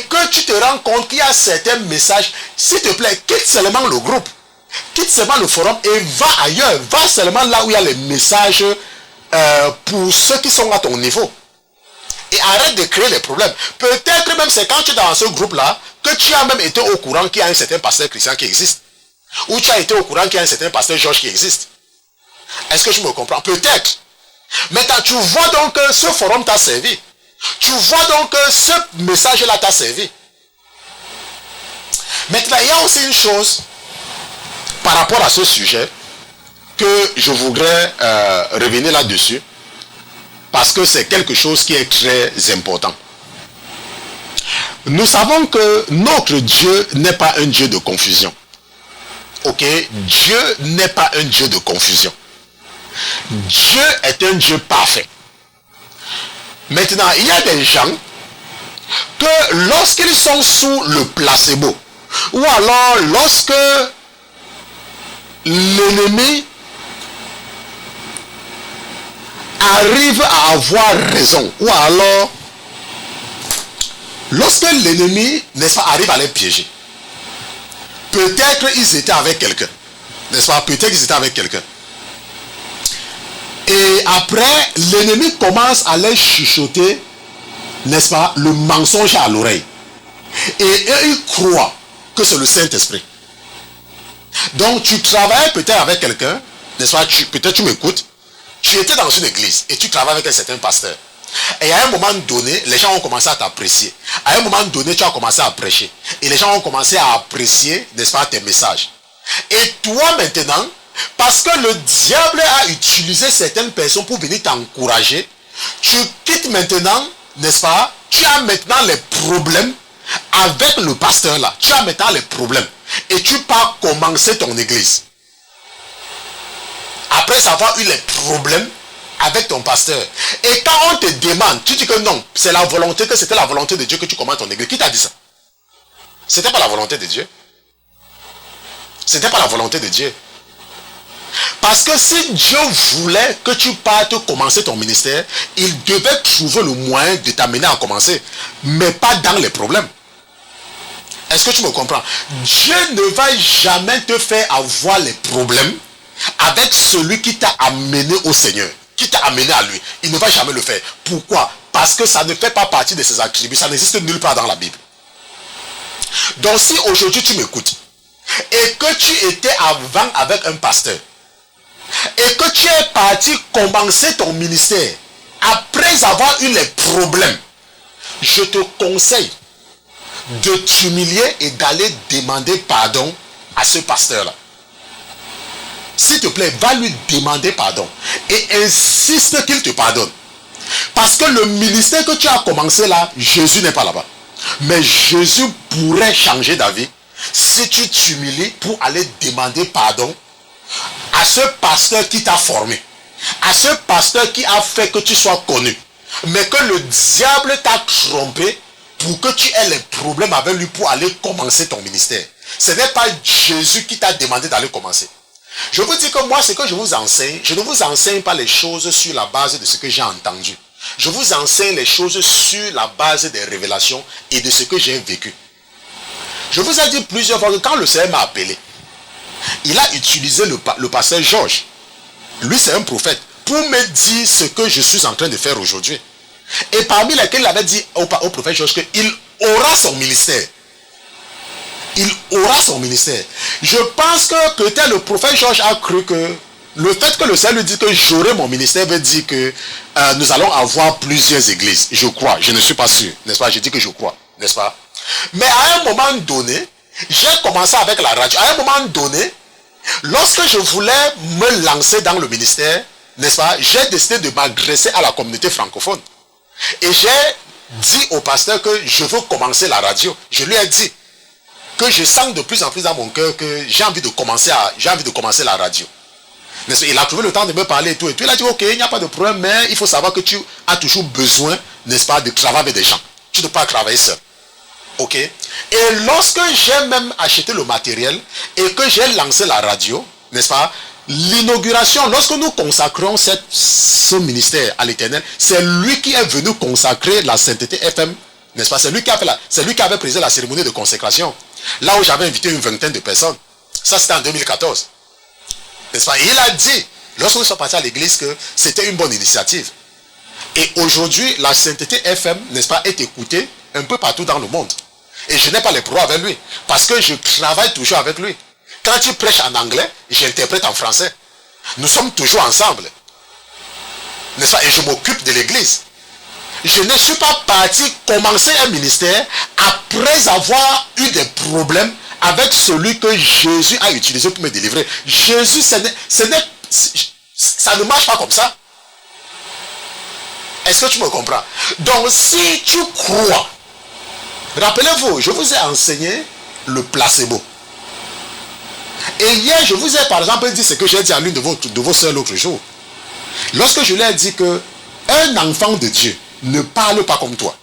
que tu te rends compte qu'il y a certains messages, s'il te plaît, quitte seulement le groupe, quitte seulement le forum et va ailleurs, va seulement là où il y a les messages pour ceux qui sont à ton niveau. Et arrête de créer les problèmes. Peut-être même c'est quand tu es dans ce groupe-là que tu as même été au courant qu'il y a un certain pasteur Christian qui existe. Ou tu as été au courant qu'il y a un certain pasteur Georges qui existe. Est-ce que tu me comprends? Peut-être. Maintenant, tu vois donc que ce forum t'a servi. Tu vois donc que ce message-là t'a servi. Maintenant, il y a aussi une chose par rapport à ce sujet que je voudrais revenir là-dessus. Parce que c'est quelque chose qui est très important. Nous savons que notre Dieu n'est pas un Dieu de confusion. Ok? Dieu n'est pas un Dieu de confusion. Dieu est un Dieu parfait. Maintenant, il y a des gens que lorsqu'ils sont sous le placebo, ou alors lorsque l'ennemi arrive à avoir raison, ou alors lorsque l'ennemi, n'est-ce pas, arrive à les piéger, peut-être ils étaient avec quelqu'un, n'est-ce pas, peut-être qu'ils étaient avec quelqu'un, et après l'ennemi commence à les chuchoter, n'est-ce pas, le mensonge à l'oreille, et eux ils croient que c'est le Saint-Esprit. Donc tu travailles peut-être avec quelqu'un, n'est-ce pas, peut-être tu m'écoutes. Tu étais dans une église et tu travailles avec un certain pasteur. Et à un moment donné, les gens ont commencé à t'apprécier. À un moment donné, tu as commencé à prêcher. Et les gens ont commencé à apprécier, n'est-ce pas, tes messages. Et toi maintenant, parce que le diable a utilisé certaines personnes pour venir t'encourager, tu quittes maintenant, n'est-ce pas, tu as maintenant les problèmes avec le pasteur là. Tu as maintenant les problèmes. Et tu pars commencer ton église. Après avoir eu les problèmes avec ton pasteur. Et quand on te demande, tu dis que non, c'est la volonté, que c'était la volonté de Dieu que tu commences ton église. Qui t'a dit ça? C'était pas la volonté de Dieu. C'était pas la volonté de Dieu. Parce que si Dieu voulait que tu partes commencer ton ministère, il devait trouver le moyen de t'amener à commencer, mais pas dans les problèmes. Est-ce que tu me comprends? Dieu ne va jamais te faire avoir les problèmes avec celui qui t'a amené au Seigneur, qui t'a amené à lui. Il ne va jamais le faire. Pourquoi? Parce que ça ne fait pas partie de ses attributs. Ça n'existe nulle part dans la Bible. Donc si aujourd'hui tu m'écoutes et que tu étais avant avec un pasteur et que tu es parti commencer ton ministère après avoir eu les problèmes, je te conseille de t'humilier et d'aller demander pardon à ce pasteur-là. S'il te plaît, va lui demander pardon et insiste qu'il te pardonne. Parce que le ministère que tu as commencé là, Jésus n'est pas là-bas. Mais Jésus pourrait changer d'avis si tu t'humilies pour aller demander pardon à ce pasteur qui t'a formé, à ce pasteur qui a fait que tu sois connu, mais que le diable t'a trompé pour que tu aies les problèmes avec lui pour aller commencer ton ministère. Ce n'est pas Jésus qui t'a demandé d'aller commencer. Je vous dis que moi, ce que je vous enseigne, je ne vous enseigne pas les choses sur la base de ce que j'ai entendu. Je vous enseigne les choses sur la base des révélations et de ce que j'ai vécu. Je vous ai dit plusieurs fois que quand le Seigneur m'a appelé, il a utilisé le pasteur Georges. Lui, c'est un prophète, pour me dire ce que je suis en train de faire aujourd'hui. Et parmi lesquels il avait dit au prophète Georges qu'il aura son ministère. Il aura son ministère. Je pense que peut-être le prophète Georges a cru que le fait que le Seigneur lui dit que j'aurai mon ministère veut dire que nous allons avoir plusieurs églises. Je crois, je ne suis pas sûr, n'est-ce pas? Je dis que je crois, n'est-ce pas? Mais à un moment donné, j'ai commencé avec la radio. À un moment donné, Lorsque je voulais me lancer dans le ministère, n'est-ce pas, j'ai décidé de m'adresser à la communauté francophone. Et j'ai dit au pasteur que je veux commencer la radio. Je lui ai dit que je sens de plus en plus dans mon cœur que j'ai envie de commencer la radio. N'est-ce pas? Il a trouvé le temps de me parler et tout. Et puis il a dit, ok, il n'y a pas de problème, mais il faut savoir que tu as toujours besoin, n'est-ce pas, de travailler avec des gens. Tu ne peux pas travailler seul. Ok? Et lorsque j'ai même acheté le matériel et que j'ai lancé la radio, n'est-ce pas, l'inauguration, lorsque nous consacrons ce ministère à l'Éternel, c'est lui qui est venu consacrer la sainteté FM, n'est-ce pas? C'est lui qui avait présidé la cérémonie de consécration. Là où j'avais invité une vingtaine de personnes. Ça, c'était en 2014. N'est-ce pas? Et il a dit, lorsque nous sommes partis à l'église, que c'était une bonne initiative. Et aujourd'hui, la sainteté FM, n'est-ce pas, est écoutée un peu partout dans le monde. Et je n'ai pas les problèmes avec lui. Parce que je travaille toujours avec lui. Quand il prêche en anglais, j'interprète en français. Nous sommes toujours ensemble. N'est-ce pas? Et je m'occupe de l'église. Je ne suis pas parti commencer un ministère après avoir eu des problèmes avec celui que Jésus a utilisé pour me délivrer. Jésus, ça ne marche pas comme ça. Est-ce que tu me comprends? Donc, si tu crois, rappelez-vous, je vous ai enseigné le placebo. Et hier, je vous ai par exemple dit ce que j'ai dit à l'une de vos soeurs l'autre jour. Lorsque je lui ai dit que un enfant de Dieu ne parle pas comme toi.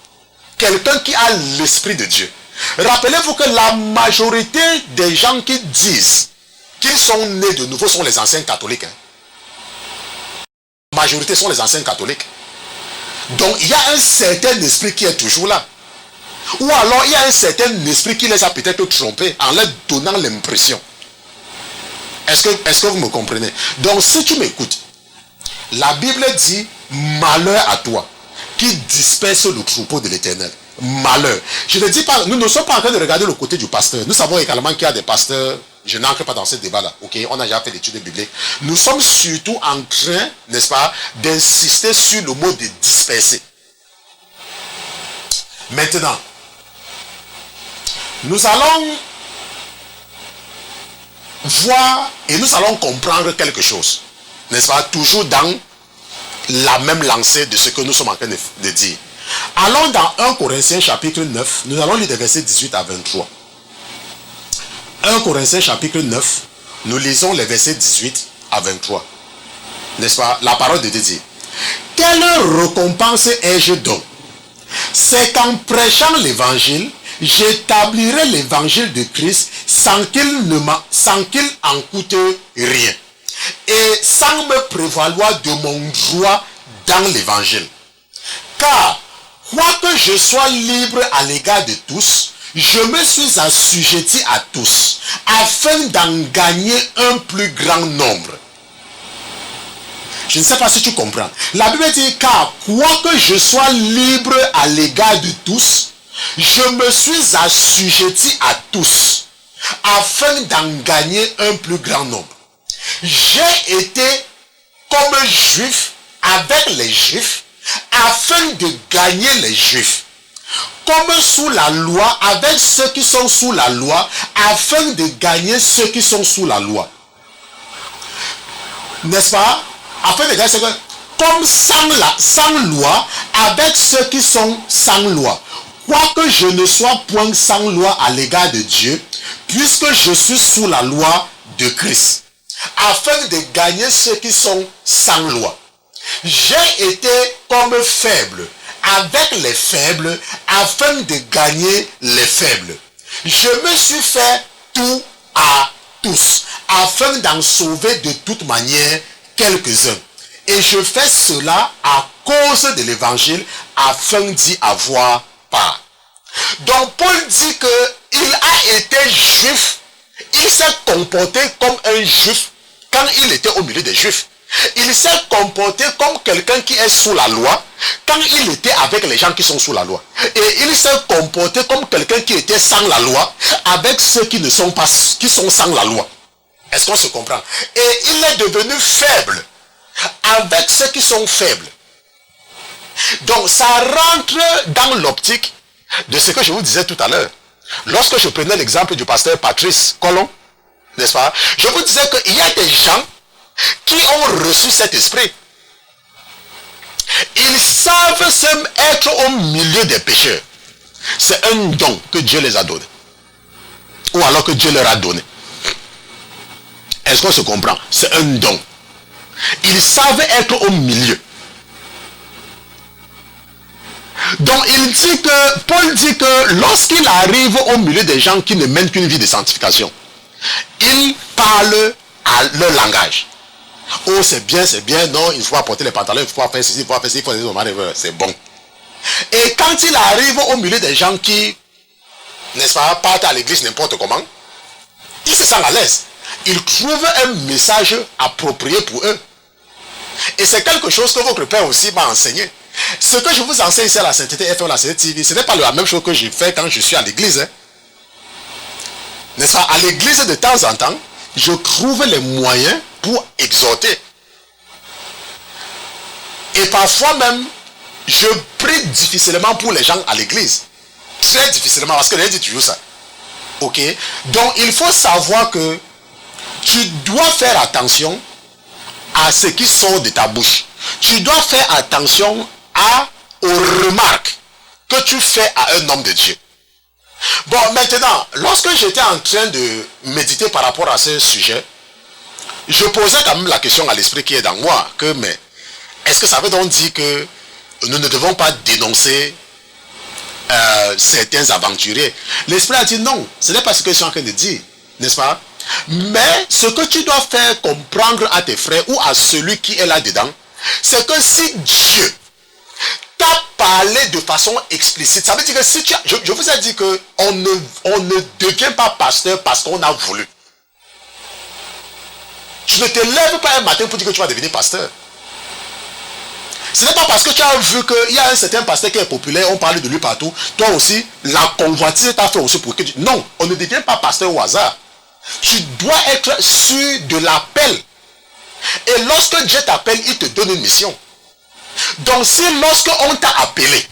Quelqu'un qui a l'esprit de Dieu. Rappelez-vous que la majorité des gens qui disent qu'ils sont nés de nouveau sont les anciens catholiques. La majorité sont les anciens catholiques. Donc il y a un certain esprit qui est toujours là. Ou alors il y a un certain esprit qui les a peut-être trompés en leur donnant l'impression. Est-ce que vous me comprenez? Donc si tu m'écoutes, la Bible dit malheur à toi qui disperse le troupeau de l'Éternel. Malheur. Je ne dis pas, nous ne sommes pas en train de regarder le côté du pasteur. Nous savons également qu'il y a des pasteurs. Je n'entre pas dans ce débat-là. Ok, on a déjà fait l'étude biblique. Nous sommes surtout en train, n'est-ce pas, d'insister sur le mot de disperser. Maintenant, nous allons voir et nous allons comprendre quelque chose. N'est-ce pas, toujours dans la même lancée de ce que nous sommes en train de dire. Allons dans 1 Corinthiens chapitre 9, nous allons lire des versets 18 à 23. 1 Corinthiens chapitre 9, nous lisons les versets 18 à 23. N'est-ce pas? La parole de Dieu dit, quelle récompense ai-je donc? C'est qu'en prêchant l'évangile, j'établirai l'évangile de Christ sans qu'il en coûte rien. Et sans me prévaloir de mon droit dans l'évangile. Car, quoique je sois libre à l'égard de tous, je me suis assujetti à tous, afin d'en gagner un plus grand nombre. Je ne sais pas si tu comprends. La Bible dit, car, quoique je sois libre à l'égard de tous, je me suis assujetti à tous, afin d'en gagner un plus grand nombre. J'ai été comme juif avec les juifs afin de gagner les juifs. Comme sous la loi avec ceux qui sont sous la loi afin de gagner ceux qui sont sous la loi. N'est-ce pas? Afin de gagner ceux qui... Comme sans loi avec ceux qui sont sans loi. Quoique je ne sois point sans loi à l'égard de Dieu, puisque je suis sous la loi de Christ. Afin de gagner ceux qui sont sans loi. J'ai été comme faible avec les faibles afin de gagner les faibles. Je me suis fait tout à tous afin d'en sauver de toute manière quelques-uns. Et je fais cela à cause de l'évangile afin d'y avoir part. Donc Paul dit qu'il a été juif. Il s'est comporté comme un juif quand il était au milieu des juifs. Il s'est comporté comme quelqu'un qui est sous la loi quand il était avec les gens qui sont sous la loi. Et il s'est comporté comme quelqu'un qui était sans la loi avec ceux qui ne sont pas, qui sont sans la loi. Est-ce qu'on se comprend? Et il est devenu faible avec ceux qui sont faibles. Donc ça rentre dans l'optique de ce que je vous disais tout à l'heure. Lorsque je prenais l'exemple du pasteur Patrice Colomb, N'est-ce pas? Je vous disais qu'il y a des gens qui ont reçu cet esprit. Ils savent être au milieu des pécheurs. C'est un don que Dieu les a donné. Ou alors que Dieu leur a donné. Est-ce qu'on se comprend? C'est un don. Ils savent être au milieu. Donc il dit que, Paul dit que lorsqu'il arrive au milieu des gens qui ne mènent qu'une vie de sanctification, il parle à leur langage. Oh c'est bien, non, il faut apporter les pantalons, il faut faire ceci, il faut faire ceci, il faut faire ceci, c'est bon. Et quand il arrive au milieu des gens qui, n'est-ce pas, partent à l'église n'importe comment, il se sent à l'aise. Il trouve un message approprié pour eux. Et c'est quelque chose que votre père aussi m'a enseigné. Ce que je vous enseigne ici à la Sainteté FM, la Sainteté TV, ce n'est pas la même chose que je fais quand je suis à l'église. Hein. N'est-ce pas? À l'église, de temps en temps, je trouve les moyens pour exhorter. Et parfois même, je prie difficilement pour les gens à l'église. Très difficilement, parce que les gens disent toujours ça. Ok? Donc, il faut savoir que tu dois faire attention à ce qui sort de ta bouche. Tu dois faire attention aux remarques que tu fais à un homme de Dieu. Bon, maintenant, lorsque j'étais en train de méditer par rapport à ce sujet, je posais quand même la question à l'esprit qui est dans moi, que mais est-ce que ça veut donc dire que nous ne devons pas dénoncer certains aventuriers? L'esprit a dit non, ce n'est pas ce que je suis en train de dire, n'est-ce pas? Mais ce que tu dois faire comprendre à tes frères ou à celui qui est là-dedans, c'est que si Dieu t'a parlé de façon explicite, ça veut dire que si je vous ai dit que on ne devient pas pasteur parce qu'on a voulu. Tu ne te lèves pas un matin pour dire que tu vas devenir pasteur. Ce n'est pas parce que tu as vu qu'il y a un certain pasteur qui est populaire, on parle de lui partout, toi aussi, la convoitise t'a fait aussi pour que tu... Non, on ne devient pas pasteur au hasard. Tu dois être sûr de l'appel. Et lorsque Dieu t'appelle, il te donne une mission. Donc si lorsque on t'a appelé,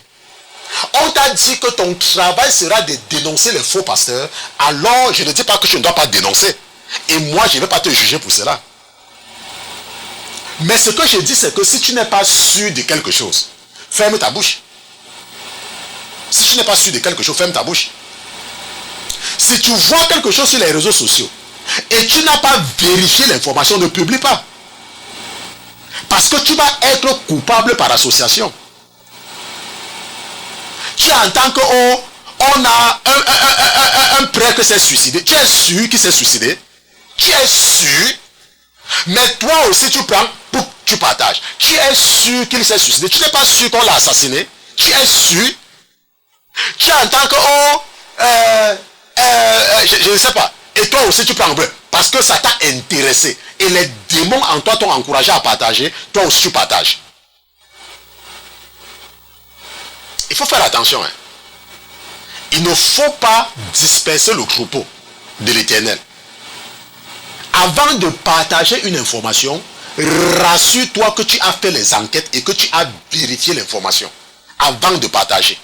on t'a dit que ton travail sera de dénoncer les faux pasteurs, alors je ne dis pas que tu ne dois pas dénoncer. Et moi, je ne vais pas te juger pour cela. Mais ce que je dis, c'est que si tu n'es pas sûr de quelque chose, ferme ta bouche. Si tu n'es pas sûr de quelque chose, ferme ta bouche. Si tu vois quelque chose sur les réseaux sociaux et tu n'as pas vérifié l'information, ne publie pas. Parce que tu vas être coupable par association. Tu entends que on a un prêtre qui s'est suicidé. Tu es sûr qu'il s'est suicidé. Tu es sûr. Mais toi aussi tu prends, tu partages. Tu es sûr qu'il s'est suicidé. Tu n'es pas sûr qu'on l'a assassiné. Tu es sûr. Tu entends que je ne sais pas. Et toi aussi tu prends un peu. Parce que ça t'a intéressé. Et les démons en toi t'ont encouragé à partager. Toi aussi tu partages. Il faut faire attention. Hein. Il ne faut pas disperser le troupeau de l'Éternel. Avant de partager une information, rassure-toi que tu as fait les enquêtes et que tu as vérifié l'information avant de partager.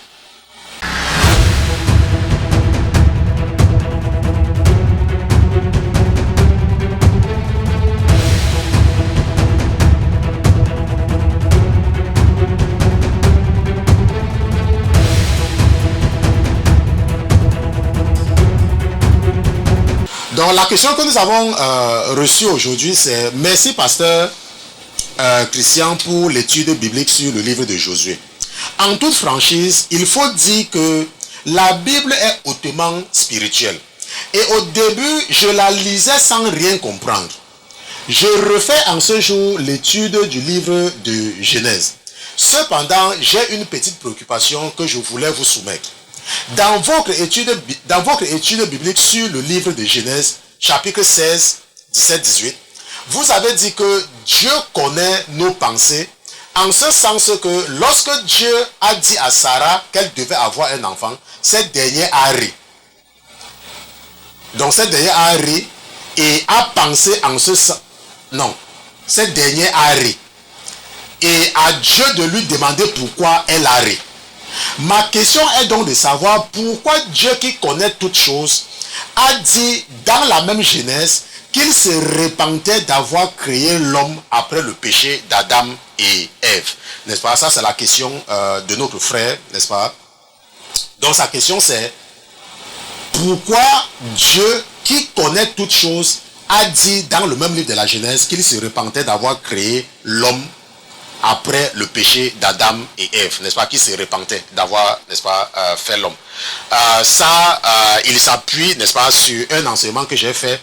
Donc la question que nous avons reçue aujourd'hui, c'est merci pasteur Christian pour l'étude biblique sur le livre de Josué. En toute franchise, il faut dire que la Bible est hautement spirituelle. Et au début, je la lisais sans rien comprendre. Je refais en ce jour l'étude du livre de Genèse. Cependant, j'ai une petite préoccupation que je voulais vous soumettre. Dans votre étude biblique sur le livre de Genèse, chapitre 16, 17, 18, vous avez dit que Dieu connaît nos pensées, en ce sens que lorsque Dieu a dit à Sarah qu'elle devait avoir un enfant, cette dernière a ri. Donc cette dernière a ri et a pensé en ce sens. Non, cette dernière a ri. Et à Dieu de lui demander pourquoi elle a ri. Ma question est donc de savoir pourquoi Dieu qui connaît toutes choses a dit dans la même Genèse qu'il se repentait d'avoir créé l'homme après le péché d'Adam et Ève. N'est-ce pas? Ça, c'est la question de notre frère, n'est-ce pas? Donc, sa question, c'est pourquoi Dieu, qui connaît toutes choses, a dit dans le même livre de la Genèse qu'il se repentait d'avoir créé l'homme après le péché d'Adam et Ève, n'est-ce pas, qui se repentait d'avoir, n'est-ce pas, fait l'homme. Il s'appuie, n'est-ce pas, sur un enseignement que j'ai fait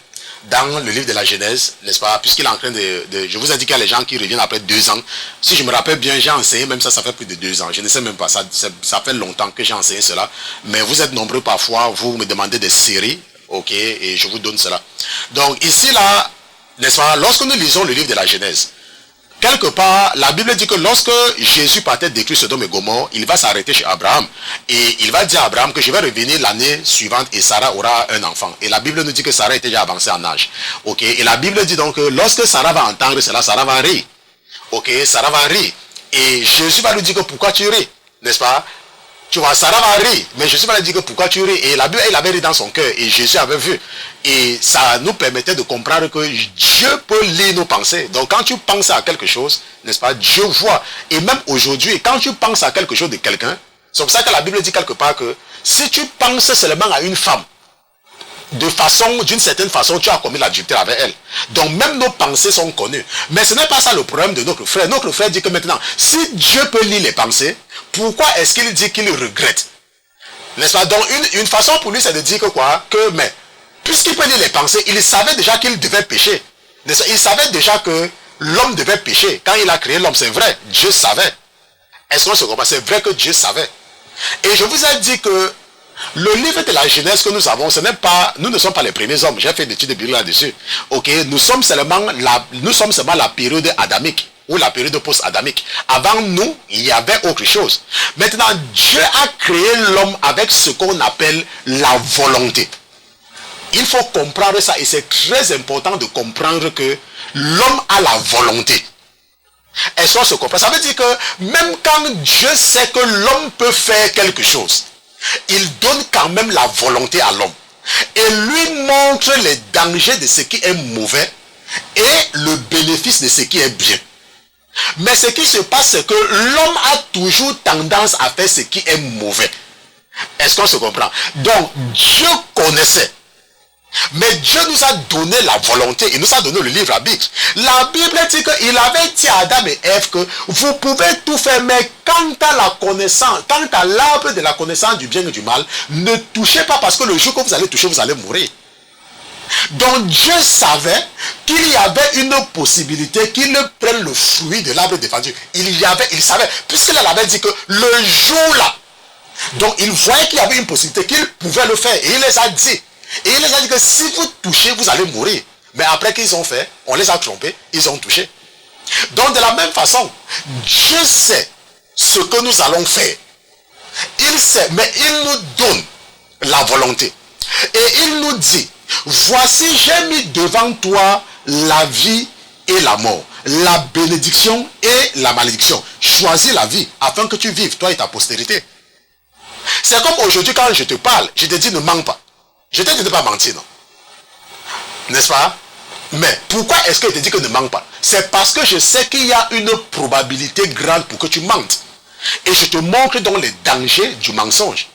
dans le livre de la Genèse, n'est-ce pas, puisqu'il est en train je vous ai dit qu'il y a les gens qui reviennent après 2 ans. Si je me rappelle bien, j'ai enseigné, même ça fait plus de 2 ans. Je ne sais même pas, ça fait longtemps que j'ai enseigné cela. Mais vous êtes nombreux parfois, vous me demandez des séries, ok, et je vous donne cela. Donc ici, là, n'est-ce pas, lorsque nous lisons le livre de la Genèse, quelque part, la Bible dit que lorsque Jésus partait détruire Sodome et Gomorrhe, il va s'arrêter chez Abraham. Et il va dire à Abraham que je vais revenir l'année suivante et Sarah aura un enfant. Et la Bible nous dit que Sarah était déjà avancée en âge. Ok. Et la Bible dit donc que lorsque Sarah va entendre cela, Sarah va rire. Ok. Sarah va rire. Et Jésus va lui dire que pourquoi tu ris, n'est-ce pas? Tu vois, Sarah va rire, mais Jésus va lui dire que pourquoi tu ris. Et la Bible, il avait ri dans son cœur, et Jésus avait vu. Et ça nous permettait de comprendre que Dieu peut lire nos pensées. Donc quand tu penses à quelque chose, n'est-ce pas, Dieu voit. Et même aujourd'hui, quand tu penses à quelque chose de quelqu'un, c'est pour ça que la Bible dit quelque part que si tu penses seulement à une femme, d'une certaine façon, tu as commis l'adultère avec elle. Donc même nos pensées sont connues. Mais ce n'est pas ça le problème de notre frère. Notre frère dit que maintenant, si Dieu peut lire les pensées, pourquoi est-ce qu'il dit qu'il regrette? N'est-ce pas? Donc une façon pour lui, c'est de dire que quoi? Que, mais, puisqu'il peut lire les pensées, il savait déjà qu'il devait pécher. Il savait déjà que l'homme devait pécher. Quand il a créé l'homme, c'est vrai, Dieu savait. Est-ce qu'on se comprend? C'est vrai que Dieu savait. Et je vous ai dit que le livre de la Genèse que nous avons, nous ne sommes pas les premiers hommes. J'ai fait des études de Bible là-dessus. Ok, nous sommes seulement la période adamique ou la période post-adamique. Avant nous, il y avait autre chose. Maintenant, Dieu a créé l'homme avec ce qu'on appelle la volonté. Il faut comprendre ça et c'est très important de comprendre que l'homme a la volonté. Est-ce qu'on se comprend? Ça veut dire que même quand Dieu sait que l'homme peut faire quelque chose, il donne quand même la volonté à l'homme et lui montre les dangers de ce qui est mauvais et le bénéfice de ce qui est bien. Mais ce qui se passe, c'est que l'homme a toujours tendance à faire ce qui est mauvais. Est-ce qu'on se comprend? Donc Dieu connaissait. Mais Dieu nous a donné la volonté, il nous a donné le livre à Bible. La Bible dit qu'il avait dit à Adam et Ève que vous pouvez tout faire, mais quant à la connaissance, quant à l'arbre de la connaissance du bien et du mal, ne touchez pas parce que le jour que vous allez toucher, vous allez mourir. Donc Dieu savait qu'il y avait une possibilité qu'il prenne le fruit de l'arbre défendu. Il savait, puisqu'il avait dit que le jour là, donc il voyait qu'il y avait une possibilité qu'il pouvait le faire et il les a dit. Et il les a dit que si vous touchez, vous allez mourir. Mais après qu'ils ont fait, on les a trompés, ils ont touché. Donc de la même façon, Dieu sait ce que nous allons faire. Il sait, mais il nous donne la volonté. Et il nous dit, voici j'ai mis devant toi la vie et la mort, la bénédiction et la malédiction. Choisis la vie afin que tu vives, toi et ta postérité. C'est comme aujourd'hui quand je te parle, je te dis ne mens pas. Je te dis de ne pas mentir, non? N'est-ce pas? Mais pourquoi est-ce que je te dis que ne mens pas? C'est parce que je sais qu'il y a une probabilité grande pour que tu mentes. Et je te montre donc les dangers du mensonge.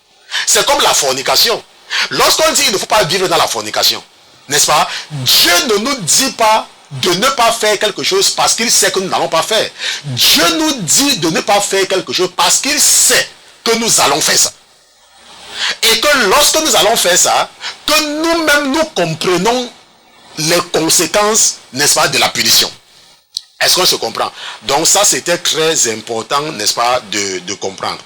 C'est comme la fornication. Lorsqu'on dit qu'il ne faut pas vivre dans la fornication, n'est-ce pas? Dieu ne nous dit pas de ne pas faire quelque chose parce qu'il sait que nous n'allons pas faire. Dieu nous dit de ne pas faire quelque chose parce qu'il sait que nous allons faire ça. Et que lorsque nous allons faire ça, que nous-mêmes nous comprenons les conséquences, n'est-ce pas, de la punition. Est-ce qu'on se comprend? Donc ça c'était très important, n'est-ce pas, de comprendre.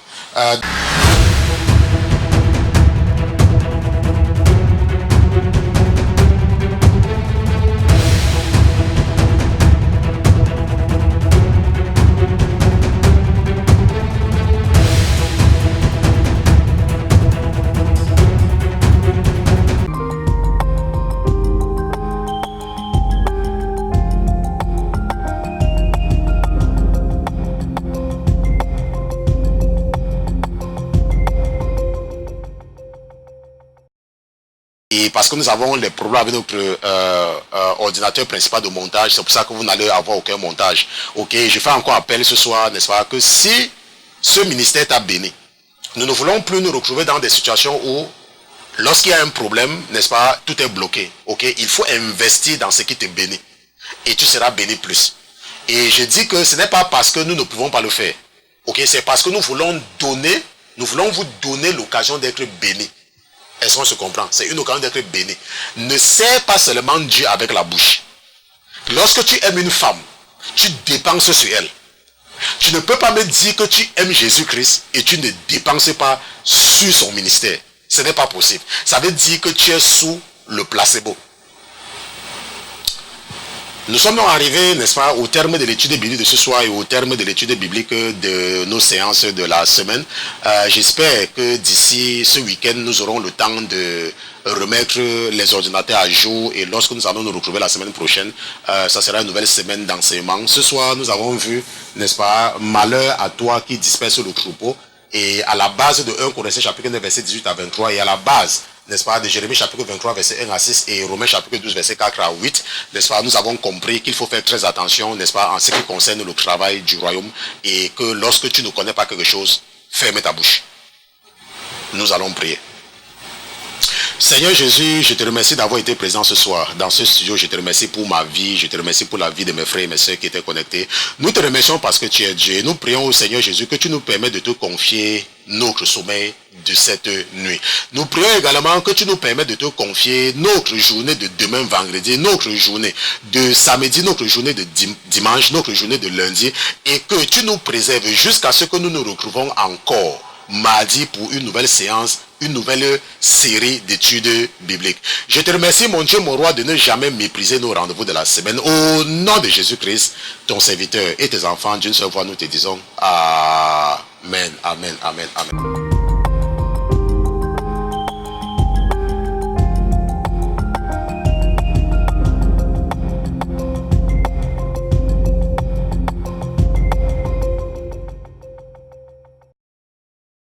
Et parce que nous avons les problèmes avec notre ordinateur principal de montage, c'est pour ça que vous n'allez avoir aucun montage. Ok, je fais encore appel ce soir, n'est-ce pas, que si ce ministère t'a béni, nous ne voulons plus nous retrouver dans des situations où, lorsqu'il y a un problème, n'est-ce pas, tout est bloqué. Ok, il faut investir dans ce qui te bénit. Et tu seras béni plus. Et je dis que ce n'est pas parce que nous ne pouvons pas le faire. Ok, c'est parce que nous voulons vous donner l'occasion d'être béni. Est-ce qu'on se comprend? C'est une occasion d'être béni. Ne sers pas seulement Dieu avec la bouche. Lorsque tu aimes une femme, tu dépenses sur elle. Tu ne peux pas me dire que tu aimes Jésus-Christ et tu ne dépenses pas sur son ministère. Ce n'est pas possible. Ça veut dire que tu es sous le placebo. Nous sommes donc arrivés, n'est-ce pas, au terme de l'étude biblique de ce soir et au terme de l'étude biblique de nos séances de la semaine. J'espère que d'ici ce week-end, nous aurons le temps de remettre les ordinateurs à jour et lorsque nous allons nous retrouver la semaine prochaine, ça sera une nouvelle semaine d'enseignement. Ce soir, nous avons vu, n'est-ce pas, malheur à toi qui disperse le troupeau et à la base de 1 Corinthiens chapitre 9 verset 18 à 23 et à la base, n'est-ce pas, de Jérémie chapitre 23 verset 1 à 6 et Romains chapitre 12 verset 4 à 8, n'est-ce pas, nous avons compris qu'il faut faire très attention, n'est-ce pas, en ce qui concerne le travail du royaume et que lorsque tu ne connais pas quelque chose, ferme ta bouche. Nous allons prier. Seigneur Jésus, je te remercie d'avoir été présent ce soir dans ce studio. Je te remercie pour ma vie, je te remercie pour la vie de mes frères et mes soeurs qui étaient connectés. Nous te remercions parce que tu es Dieu. Nous prions au Seigneur Jésus que tu nous permets de te confier notre sommeil de cette nuit. Nous prions également que tu nous permets de te confier notre journée de demain vendredi, notre journée de samedi, notre journée de dimanche, notre journée de lundi et que tu nous préserves jusqu'à ce que nous nous retrouvons encore mardi pour une nouvelle séance, une nouvelle série d'études bibliques. Je te remercie mon Dieu, mon roi, de ne jamais mépriser nos rendez-vous de la semaine. Au nom de Jésus-Christ, ton serviteur et tes enfants, d'une seule voix, nous te disons Amen, Amen, Amen, Amen.